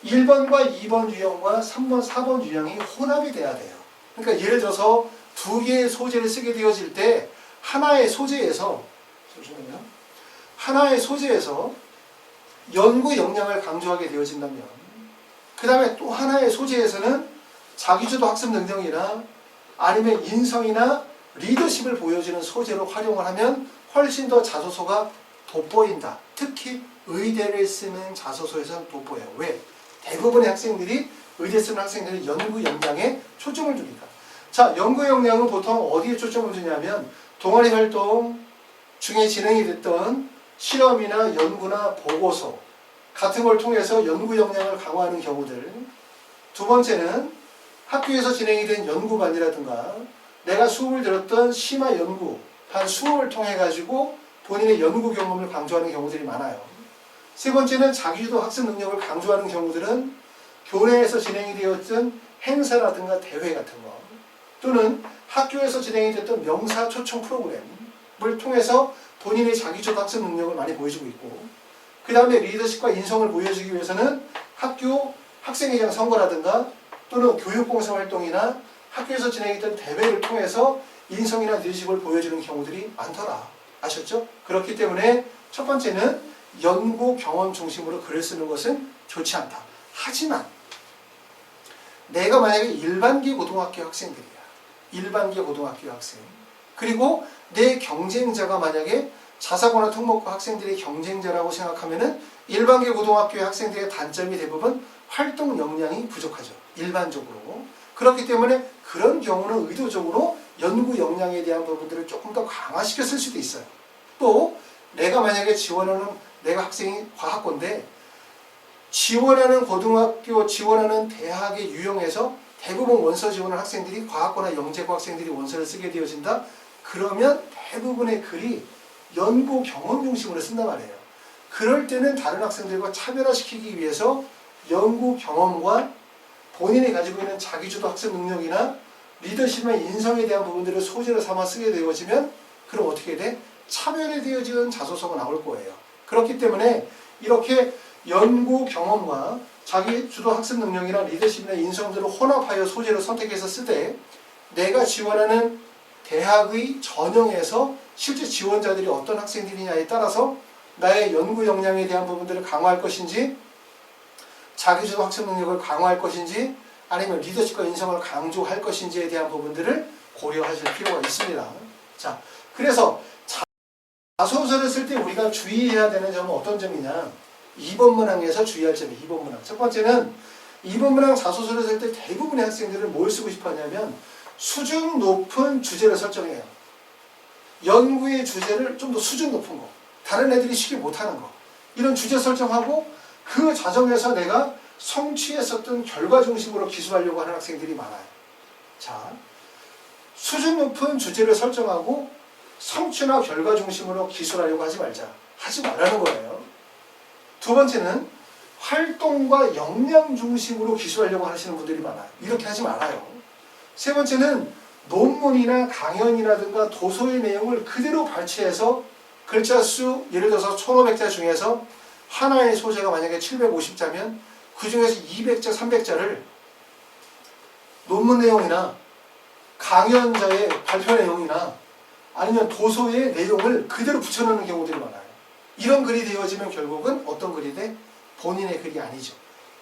1번과 2번 유형과 3번, 4번 유형이 혼합이 돼야 돼요. 그러니까 예를 들어서 두 개의 소재를 쓰게 되어질 때 하나의 소재에서 잠시만요. 하나의 소재에서 연구 역량을 강조하게 되어진다면 그 다음에 또 하나의 소재에서는 자기주도 학습 능력이나 아니면 인성이나 리더십을 보여주는 소재로 활용을 하면 훨씬 더 자소서가 돋보인다. 특히 의대를 쓰는 자소서에서는 돋보여요. 왜? 대부분의 학생들이 의대 쓰는 학생들은 연구 역량에 초점을 두니까. 자, 연구 역량은 보통 어디에 초점을 두냐면 동아리 활동 중에 진행이 됐던 실험이나 연구나 보고서 같은 걸 통해서 연구 역량을 강화하는 경우들. 두 번째는 학교에서 진행이 된 연구반이라든가 내가 수업을 들었던 심화 연구 한 수업을 통해 가지고 본인의 연구 경험을 강조하는 경우들이 많아요. 세 번째는 자기주도 학습 능력을 강조하는 경우들은 교내에서 진행이 되었던 행사라든가 대회 같은 거 또는 학교에서 진행이 됐던 명사 초청 프로그램을 통해서 본인의 자기주도 학습 능력을 많이 보여주고 있고 그 다음에 리더십과 인성을 보여주기 위해서는 학교 학생회장 선거라든가 또는 교육봉사활동이나 학교에서 진행했던 대회를 통해서 인성이나 리더십을 보여주는 경우들이 많더라. 아셨죠? 그렇기 때문에 첫 번째는 연구 경험 중심으로 글을 쓰는 것은 좋지 않다. 하지만 내가 만약에 일반기 고등학교 학생들이야. 일반기 고등학교 학생. 그리고 내 경쟁자가 만약에 자사고나 특목고 학생들의 경쟁자라고 생각하면은 일반기 고등학교의 학생들의 단점이 대부분 활동 역량이 부족하죠. 일반적으로. 그렇기 때문에 그런 경우는 의도적으로 연구 역량에 대한 부분들을 조금 더 강화시켜 쓸 수도 있어요. 또 내가 만약에 지원하는 내가 학생이 과학고인데 지원하는 고등학교, 지원하는 대학의 유형에서 대부분 원서 지원하는 학생들이 과학고나 영재고 학생들이 원서를 쓰게 되어진다. 그러면 대부분의 글이 연구 경험 중심으로 쓴단 말이에요. 그럴 때는 다른 학생들과 차별화시키기 위해서 연구 경험과 본인이 가지고 있는 자기주도 학습 능력이나 리더십의 인성에 대한 부분들을 소재로 삼아 쓰게 되어지면 그럼 어떻게 돼? 차별에 되어지는 자소서가 나올 거예요. 그렇기 때문에 이렇게 연구 경험과 자기주도 학습 능력이나 리더십이나 인성들을 혼합하여 소재로 선택해서 쓰되 내가 지원하는 대학의 전형에서 실제 지원자들이 어떤 학생들이냐에 따라서 나의 연구 역량에 대한 부분들을 강화할 것인지 자기주도 학습 능력을 강화할 것인지 아니면 리더십과 인성을 강조할 것인지에 대한 부분들을 고려하실 필요가 있습니다. 자, 그래서 자소서를 쓸 때 우리가 주의해야 되는 점은 어떤 점이냐 2번 문항에서 주의할 점이 2번 문항. 첫 번째는 2번 문항 자소서를 쓸 때 대부분의 학생들은 뭘 쓰고 싶어 하냐면 수준 높은 주제를 설정해요. 연구의 주제를 좀 더 수준 높은 거. 다른 애들이 쉽게 못하는 거. 이런 주제 설정하고 그 과정에서 내가 성취했었던 결과 중심으로 기술하려고 하는 학생들이 많아요. 자, 수준 높은 주제를 설정하고 성취나 결과 중심으로 기술하려고 하지 말자. 하지 말라는 거예요. 두 번째는 활동과 역량 중심으로 기술하려고 하시는 분들이 많아요. 이렇게 하지 말아요. 세 번째는 논문이나 강연이라든가 도서의 내용을 그대로 발췌해서 글자 수 예를 들어서 1500자 중에서 하나의 소재가 만약에 750자면 그 중에서 200자, 300자를 논문 내용이나 강연자의 발표 내용이나 아니면 도서의 내용을 그대로 붙여넣는 경우들이 많아요. 이런 글이 되어지면 결국은 어떤 글이 돼? 본인의 글이 아니죠.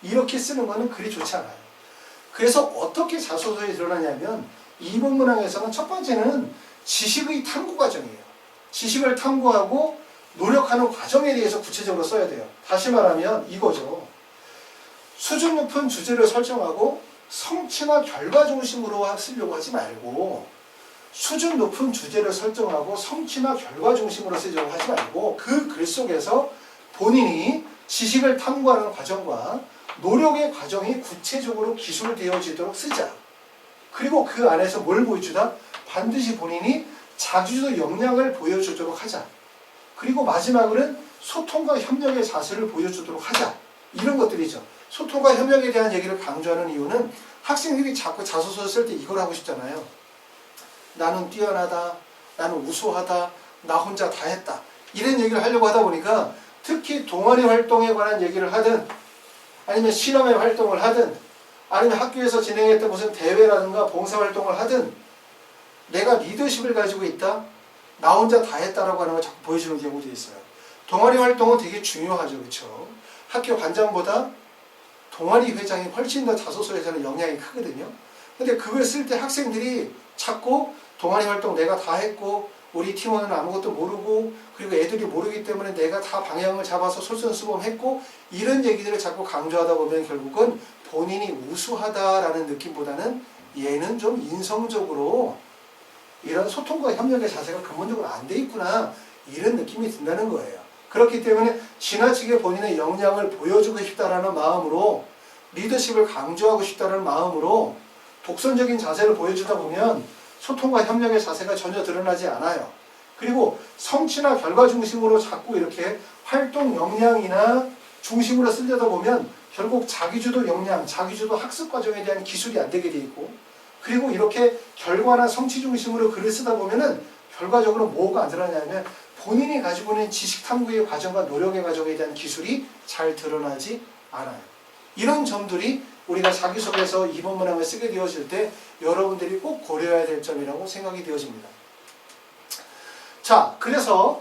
이렇게 쓰는 거는 글이 좋지 않아요. 그래서 어떻게 자소서에 드러나냐면 2번 문항에서는 첫 번째는 지식의 탐구 과정이에요. 지식을 탐구하고 노력하는 과정에 대해서 구체적으로 써야 돼요. 다시 말하면 이거죠. 수준 높은 주제를 설정하고 성취나 결과 중심으로 쓰려고 하지 말고 수준 높은 주제를 설정하고 성취나 결과 중심으로 쓰려고 하지 말고 그 글 속에서 본인이 지식을 탐구하는 과정과 노력의 과정이 구체적으로 기술되어지도록 쓰자. 그리고 그 안에서 뭘 보여주다? 반드시 본인이 자기주도 역량을 보여주도록 하자. 그리고 마지막으로는 소통과 협력의 자세를 보여주도록 하자. 이런 것들이죠. 소통과 협력에 대한 얘기를 강조하는 이유는 학생들이 자꾸 자소서를 쓸 때 이걸 하고 싶잖아요. 나는 뛰어나다. 나는 우수하다. 나 혼자 다 했다. 이런 얘기를 하려고 하다 보니까 특히 동아리 활동에 관한 얘기를 하든 아니면 실험의 활동을 하든 아니면 학교에서 진행했던 무슨 대회라든가 봉사활동을 하든 내가 리더십을 가지고 있다, 나 혼자 다 했다라고 하는 걸 자꾸 보여주는 경우도 있어요. 동아리 활동은 되게 중요하죠. 그렇죠? 학교 반장보다 동아리 회장이 훨씬 더 자소서에서는 영향이 크거든요. 근데 그걸 쓸 때 학생들이 자꾸 동아리 활동 내가 다 했고 우리 팀원은 아무것도 모르고 그리고 애들이 모르기 때문에 내가 다 방향을 잡아서 솔선수범했고 이런 얘기들을 자꾸 강조하다 보면 결국은 본인이 우수하다라는 느낌보다는 얘는 좀 인성적으로 이런 소통과 협력의 자세가 근본적으로 안 돼 있구나 이런 느낌이 든다는 거예요. 그렇기 때문에 지나치게 본인의 역량을 보여주고 싶다라는 마음으로 리더십을 강조하고 싶다는 마음으로 독선적인 자세를 보여주다 보면 소통과 협력의 자세가 전혀 드러나지 않아요. 그리고 성취나 결과 중심으로 자꾸 이렇게 활동 역량이나 중심으로 쓰려다 보면 결국 자기주도 역량, 자기주도 학습 과정에 대한 기술이 안 되게 돼 있고 그리고 이렇게 결과나 성취 중심으로 글을 쓰다 보면은 결과적으로 뭐가 안 드러나냐면 본인이 가지고 있는 지식 탐구의 과정과 노력의 과정에 대한 기술이 잘 드러나지 않아요. 이런 점들이 우리가 자기소개서 2번 문항을 쓰게 되어질 때 여러분들이 꼭 고려해야 될 점이라고 생각이 되어집니다. 자, 그래서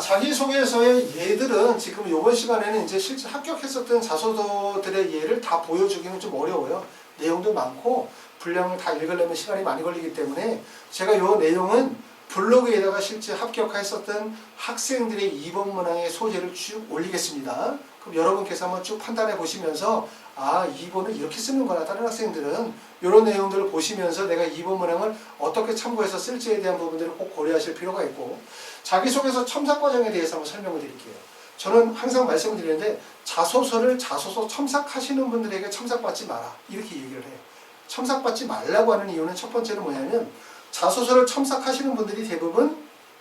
자기소개서의 예들은 지금 이번 시간에는 이제 실제 합격했었던 자소서들의 예를 다 보여주기는 좀 어려워요. 내용도 많고 분량을 다 읽으려면 시간이 많이 걸리기 때문에 제가 이 내용은 블로그에다가 실제 합격했었던 학생들의 2번 문항의 소재를 쭉 올리겠습니다. 그럼 여러분께서 한번 쭉 판단해 보시면서 2번을 이렇게 쓰는구나 다른 학생들은 이런 내용들을 보시면서 내가 2번 문항을 어떻게 참고해서 쓸지에 대한 부분들을 꼭 고려하실 필요가 있고 자기소개서 첨삭 과정에 대해서 한번 설명을 드릴게요. 저는 항상 말씀을 드리는데 자소서 첨삭하시는 분들에게 첨삭받지 마라 이렇게 얘기를 해요. 첨삭받지 말라고 하는 이유는 첫 번째는 뭐냐면 자소서를 첨삭하시는 분들이 대부분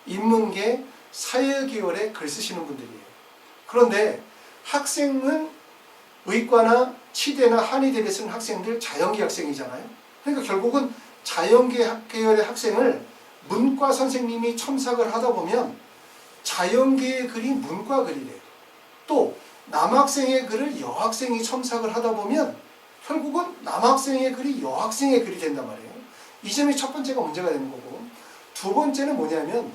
인문계, 사회계열의 글 쓰시는 분들이에요. 그런데 학생은 의과나 치대나 한의대를 쓰는 학생들 자연계 학생이잖아요. 그러니까 결국은 자연계 계열의 학생을 문과 선생님이 첨삭을 하다 보면 자연계의 글이 문과 글이래요. 또 남학생의 글을 여학생이 첨삭을 하다 보면 결국은 남학생의 글이 여학생의 글이 된단 말이에요. 이 점이 첫 번째가 문제가 되는 거고 두 번째는 뭐냐면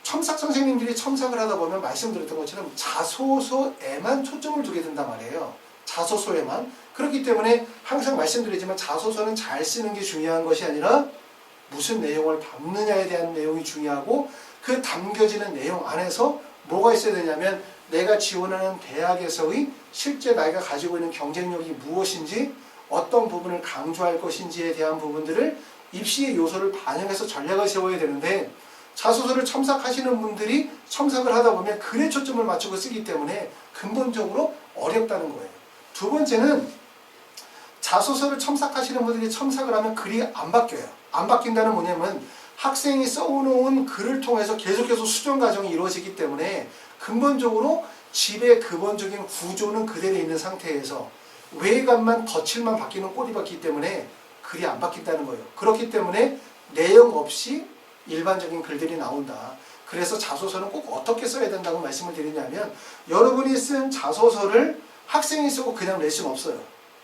첨삭 선생님들이 첨삭을 하다 보면 말씀드렸던 것처럼 자소서에만 초점을 두게 된단 말이에요. 자소서에만. 그렇기 때문에 항상 말씀드리지만 자소서는 잘 쓰는 게 중요한 것이 아니라 무슨 내용을 담느냐에 대한 내용이 중요하고 그 담겨지는 내용 안에서 뭐가 있어야 되냐면 내가 지원하는 대학에서의 실제 나이가 가지고 있는 경쟁력이 무엇인지 어떤 부분을 강조할 것인지에 대한 부분들을 입시의 요소를 반영해서 전략을 세워야 되는데 자소서를 첨삭하시는 분들이 첨삭을 하다 보면 글에 초점을 맞추고 쓰기 때문에 근본적으로 어렵다는 거예요. 두 번째는 자소서를 첨삭하시는 분들이 첨삭을 하면 글이 안 바뀌어요. 안 바뀐다는 뭐냐면 학생이 써놓은 글을 통해서 계속해서 수정 과정이 이루어지기 때문에 근본적으로 집의 근본적인 구조는 그대로 있는 상태에서 외관만 덧칠만 바뀌는 꼴이 바뀌기 때문에 글이 안 바뀐다는 거예요. 그렇기 때문에 내용 없이 일반적인 글들이 나온다. 그래서 자소서는 꼭 어떻게 써야 된다고 말씀을 드리냐면 여러분이 쓴 자소서를 학생이 쓰고 그냥 낼 수는 없어요.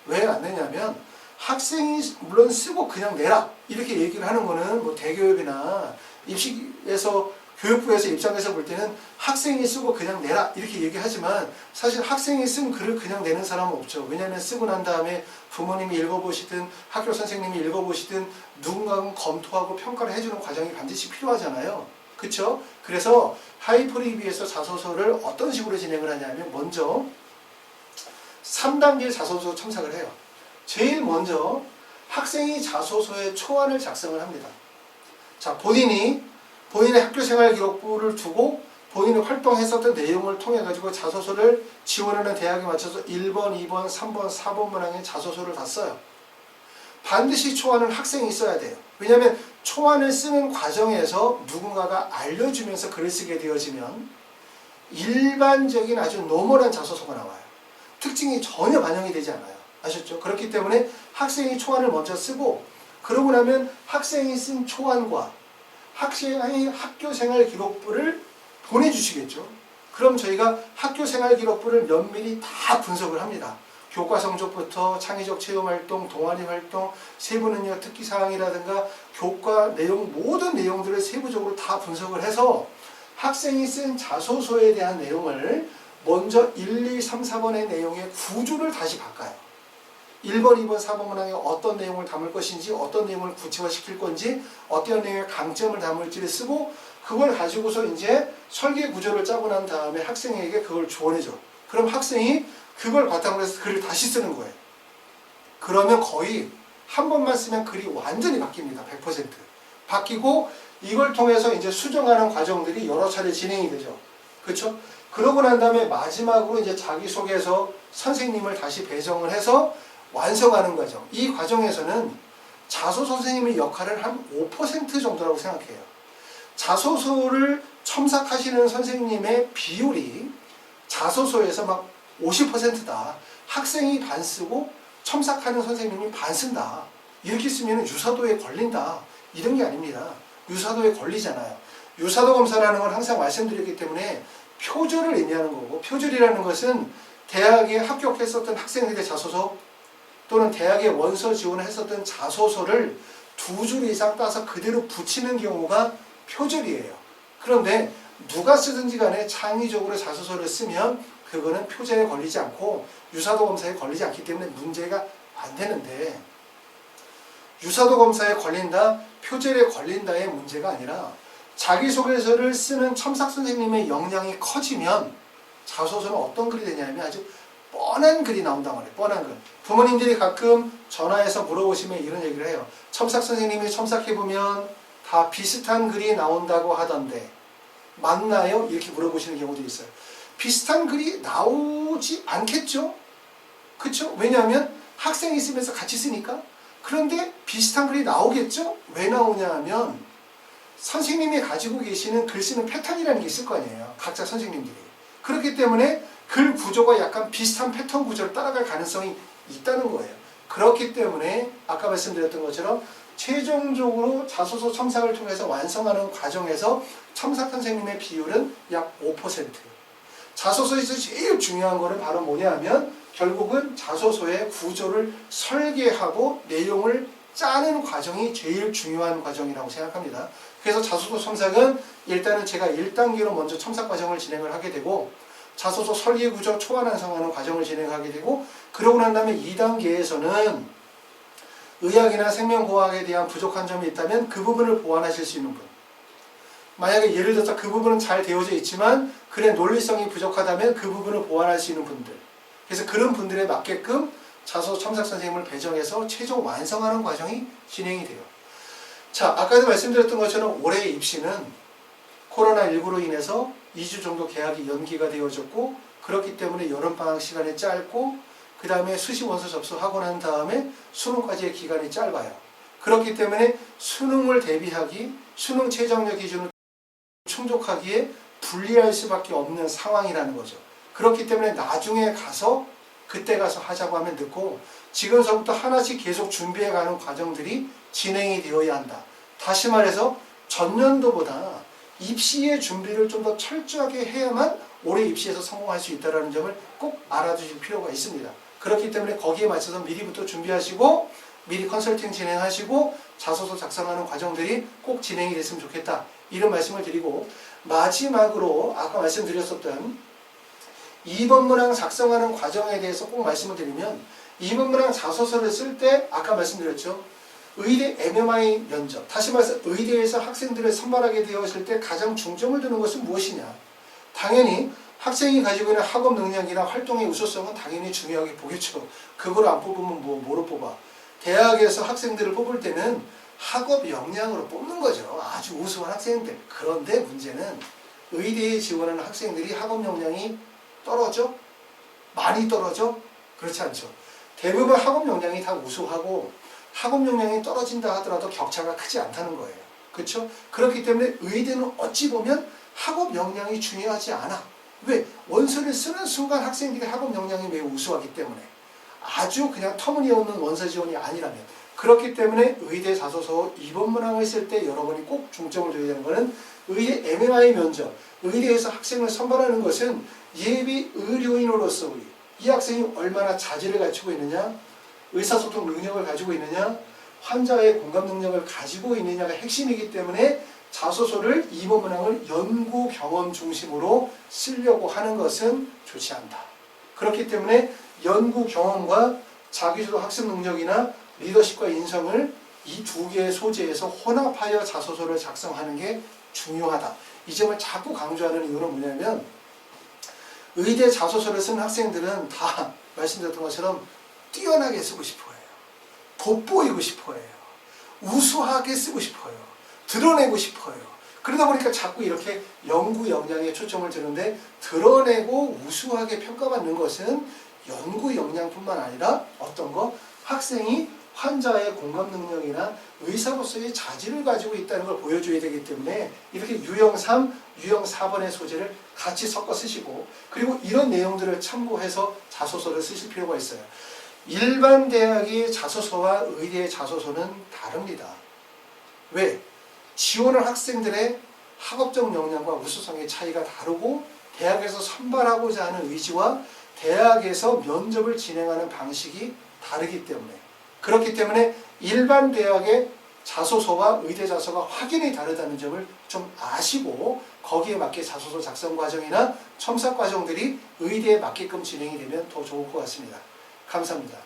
왜 안 내냐면 학생이 물론 쓰고 그냥 내라 이렇게 얘기를 하는 거는 뭐 대교육이나 입시에서 교육부에서 입장에서 볼 때는 학생이 쓰고 그냥 내라 이렇게 얘기하지만 사실 학생이 쓴 글을 그냥 내는 사람은 없죠. 왜냐하면 쓰고 난 다음에 부모님이 읽어보시든 학교 선생님이 읽어보시든 누군가는 검토하고 평가를 해주는 과정이 반드시 필요하잖아요. 그렇죠? 그래서 하이프리비에서 자소서를 어떤 식으로 진행을 하냐면 먼저 3단계 자소서 첨삭을 해요. 제일 먼저 학생이 자소서의 초안을 작성을 합니다. 자, 본인의 학교생활 기록부를 두고 본인이 활동했었던 내용을 통해 가지고 자소서를 지원하는 대학에 맞춰서 1번, 2번, 3번, 4번 문항의 자소서를 다 써요. 반드시 초안은 학생이 써야 돼요. 왜냐하면 초안을 쓰는 과정에서 누군가가 알려주면서 글을 쓰게 되어지면 일반적인 아주 노멀한 자소서가 나와요. 특징이 전혀 반영이 되지 않아요. 아셨죠? 그렇기 때문에 학생이 초안을 먼저 쓰고 그러고 나면 학생이 쓴 초안과 학생의 학교생활 기록부를 보내주시겠죠. 그럼 저희가 학교생활기록부를 면밀히 다 분석을 합니다. 교과 성적부터 창의적 체험활동, 동아리활동, 세부능력 특기사항이라든가 교과 내용 모든 내용들을 세부적으로 다 분석을 해서 학생이 쓴 자소서에 대한 내용을 먼저 1, 2, 3, 4번의 내용의 구조를 다시 바꿔요. 1번, 2번, 4번 문항에 어떤 내용을 담을 것인지, 어떤 내용을 구체화시킬 건지, 어떤 내용의 강점을 담을지를 쓰고 그걸 가지고서 이제 설계 구조를 짜고 난 다음에 학생에게 그걸 조언해줘. 그럼 학생이 그걸 바탕으로 해서 글을 다시 쓰는 거예요. 그러면 거의 한 번만 쓰면 글이 완전히 바뀝니다. 100%. 바뀌고 이걸 통해서 이제 수정하는 과정들이 여러 차례 진행이 되죠. 그렇죠? 그러고 난 다음에 마지막으로 이제 자기소개서 선생님을 다시 배정을 해서 완성하는 과정. 이 과정에서는 자소 선생님의 역할은 한 5% 정도라고 생각해요. 자소서를 첨삭하시는 선생님의 비율이 자소서에서 막 50%다. 학생이 반 쓰고 첨삭하는 선생님이 반 쓴다. 이렇게 쓰면 유사도에 걸린다. 이런 게 아닙니다. 유사도에 걸리잖아요. 유사도 검사라는 건 항상 말씀드렸기 때문에 표절을 의미하는 거고, 표절이라는 것은 대학에 합격했었던 학생들의 자소서 또는 대학에 원서 지원을 했었던 자소서를 2줄 이상 따서 그대로 붙이는 경우가 표절이에요. 그런데 누가 쓰든지 간에 창의적으로 자소서를 쓰면 그거는 표절에 걸리지 않고 유사도 검사에 걸리지 않기 때문에 문제가 안 되는데, 유사도 검사에 걸린다, 표절에 걸린다의 문제가 아니라 자기소개서를 쓰는 첨삭 선생님의 역량이 커지면 자소서는 어떤 글이 되냐면 아주 뻔한 글이 나온단 말이에요. 뻔한 글. 부모님들이 가끔 전화해서 물어보시면 이런 얘기를 해요. 첨삭 선생님이 첨삭해보면 다 비슷한 글이 나온다고 하던데 맞나요? 이렇게 물어보시는 경우도 있어요. 비슷한 글이 나오지 않겠죠? 그쵸? 왜냐하면 학생이 쓰면서 같이 쓰니까. 그런데 비슷한 글이 나오겠죠? 왜 나오냐 하면 선생님이 가지고 계시는 글 쓰는 패턴이라는 게 있을 거 아니에요. 각자 선생님들이. 그렇기 때문에 글 구조가 약간 비슷한 패턴 구조를 따라갈 가능성이 있다는 거예요. 그렇기 때문에 아까 말씀드렸던 것처럼 최종적으로 자소서 첨삭을 통해서 완성하는 과정에서 첨삭 선생님의 비율은 약 5%. 자소서에서 제일 중요한 거는 바로 뭐냐 하면 결국은 자소서의 구조를 설계하고 내용을 짜는 과정이 제일 중요한 과정이라고 생각합니다. 그래서 자소서 첨삭은 일단은 제가 1단계로 먼저 첨삭 과정을 진행을 하게 되고 자소서 설계 구조 초안 완성하는 과정을 진행하게 되고, 그러고 난 다음에 2단계에서는 의학이나 생명공학에 대한 부족한 점이 있다면 그 부분을 보완하실 수 있는 분, 만약에 예를 들어서 그 부분은 잘 되어져 있지만 글의 논리성이 부족하다면 그 부분을 보완할 수 있는 분들, 그래서 그런 분들에 맞게끔 자소서 첨삭 선생님을 배정해서 최종 완성하는 과정이 진행이 돼요. 자, 아까도 말씀드렸던 것처럼 올해 입시는 코로나19로 인해서 2주 정도 개학이 연기가 되어졌고, 그렇기 때문에 여름방학 시간이 짧고 그 다음에 수시 원서 접수하고 난 다음에 수능까지의 기간이 짧아요. 그렇기 때문에 수능을 대비하기, 수능 최저학력 기준을 충족하기에 불리할 수밖에 없는 상황이라는 거죠. 그렇기 때문에 나중에 가서 그때 가서 하자고 하면 늦고 지금서부터 하나씩 계속 준비해가는 과정들이 진행이 되어야 한다. 다시 말해서 전년도보다 입시의 준비를 좀 더 철저하게 해야만 올해 입시에서 성공할 수 있다는 점을 꼭 알아두실 필요가 있습니다. 그렇기 때문에 거기에 맞춰서 미리부터 준비하시고 미리 컨설팅 진행하시고 자소서 작성하는 과정들이 꼭 진행이 됐으면 좋겠다. 이런 말씀을 드리고, 마지막으로 아까 말씀드렸었던 2번 문항 작성하는 과정에 대해서 꼭 말씀을 드리면, 2번 문항 자소서를 쓸 때 아까 말씀드렸죠. 의대 MMI 면접, 다시 말해서 의대에서 학생들을 선발하게 되었을 때 가장 중점을 두는 것은 무엇이냐. 당연히 학생이 가지고 있는 학업 능력이나 활동의 우수성은 당연히 중요하게 보겠죠. 그걸 안 뽑으면 뭐로 뽑아. 대학에서 학생들을 뽑을 때는 학업 역량으로 뽑는 거죠. 아주 우수한 학생들. 그런데 문제는 의대에 지원하는 학생들이 학업 역량이 떨어져? 많이 떨어져? 그렇지 않죠. 대부분 학업 역량이 다 우수하고 학업 역량이 떨어진다 하더라도 격차가 크지 않다는 거예요. 그렇죠? 그렇기 때문에 의대는 어찌 보면 학업 역량이 중요하지 않아. 왜? 원서를 쓰는 순간 학생들의 학업 역량이 매우 우수하기 때문에. 아주 그냥 터무니없는 원서 지원이 아니라면. 그렇기 때문에 의대 자소서 2번 문항을 쓸 때 여러분이 꼭 중점을 둬야 되는 것은 의대 MMI 면접, 의대에서 학생을 선발하는 것은 예비 의료인으로서 이 학생이 얼마나 자질을 갖추고 있느냐, 의사소통 능력을 가지고 있느냐, 환자의 공감 능력을 가지고 있느냐가 핵심이기 때문에 자소서를 입원문항을 연구 경험 중심으로 쓰려고 하는 것은 좋지 않다. 그렇기 때문에 연구 경험과 자기주도 학습 능력이나 리더십과 인성을 이 두 개의 소재에서 혼합하여 자소서를 작성하는 게 중요하다. 이 점을 자꾸 강조하는 이유는 뭐냐면 의대 자소서를 쓰는 학생들은 다 말씀드렸던 것처럼 뛰어나게 쓰고 싶어해요. 돋보이고 싶어해요. 우수하게 쓰고 싶어요. 드러내고 싶어요. 그러다 보니까 자꾸 이렇게 연구 역량에 초점을 두는데 드러내고 우수하게 평가받는 것은 연구 역량뿐만 아니라 어떤 거? 학생이 환자의 공감 능력이나 의사로서의 자질을 가지고 있다는 걸 보여줘야 되기 때문에 이렇게 유형 3, 유형 4번의 소재를 같이 섞어 쓰시고 그리고 이런 내용들을 참고해서 자소서를 쓰실 필요가 있어요. 일반 대학의 자소서와 의대의 자소서는 다릅니다. 왜? 지원할 학생들의 학업적 역량과 우수성의 차이가 다르고 대학에서 선발하고자 하는 의지와 대학에서 면접을 진행하는 방식이 다르기 때문에 그렇기 때문에 일반 대학의 자소서와 의대 자소서가 확연히 다르다는 점을 좀 아시고 거기에 맞게 자소서 작성 과정이나 첨삭 과정들이 의대에 맞게끔 진행이 되면 더 좋을 것 같습니다. 감사합니다.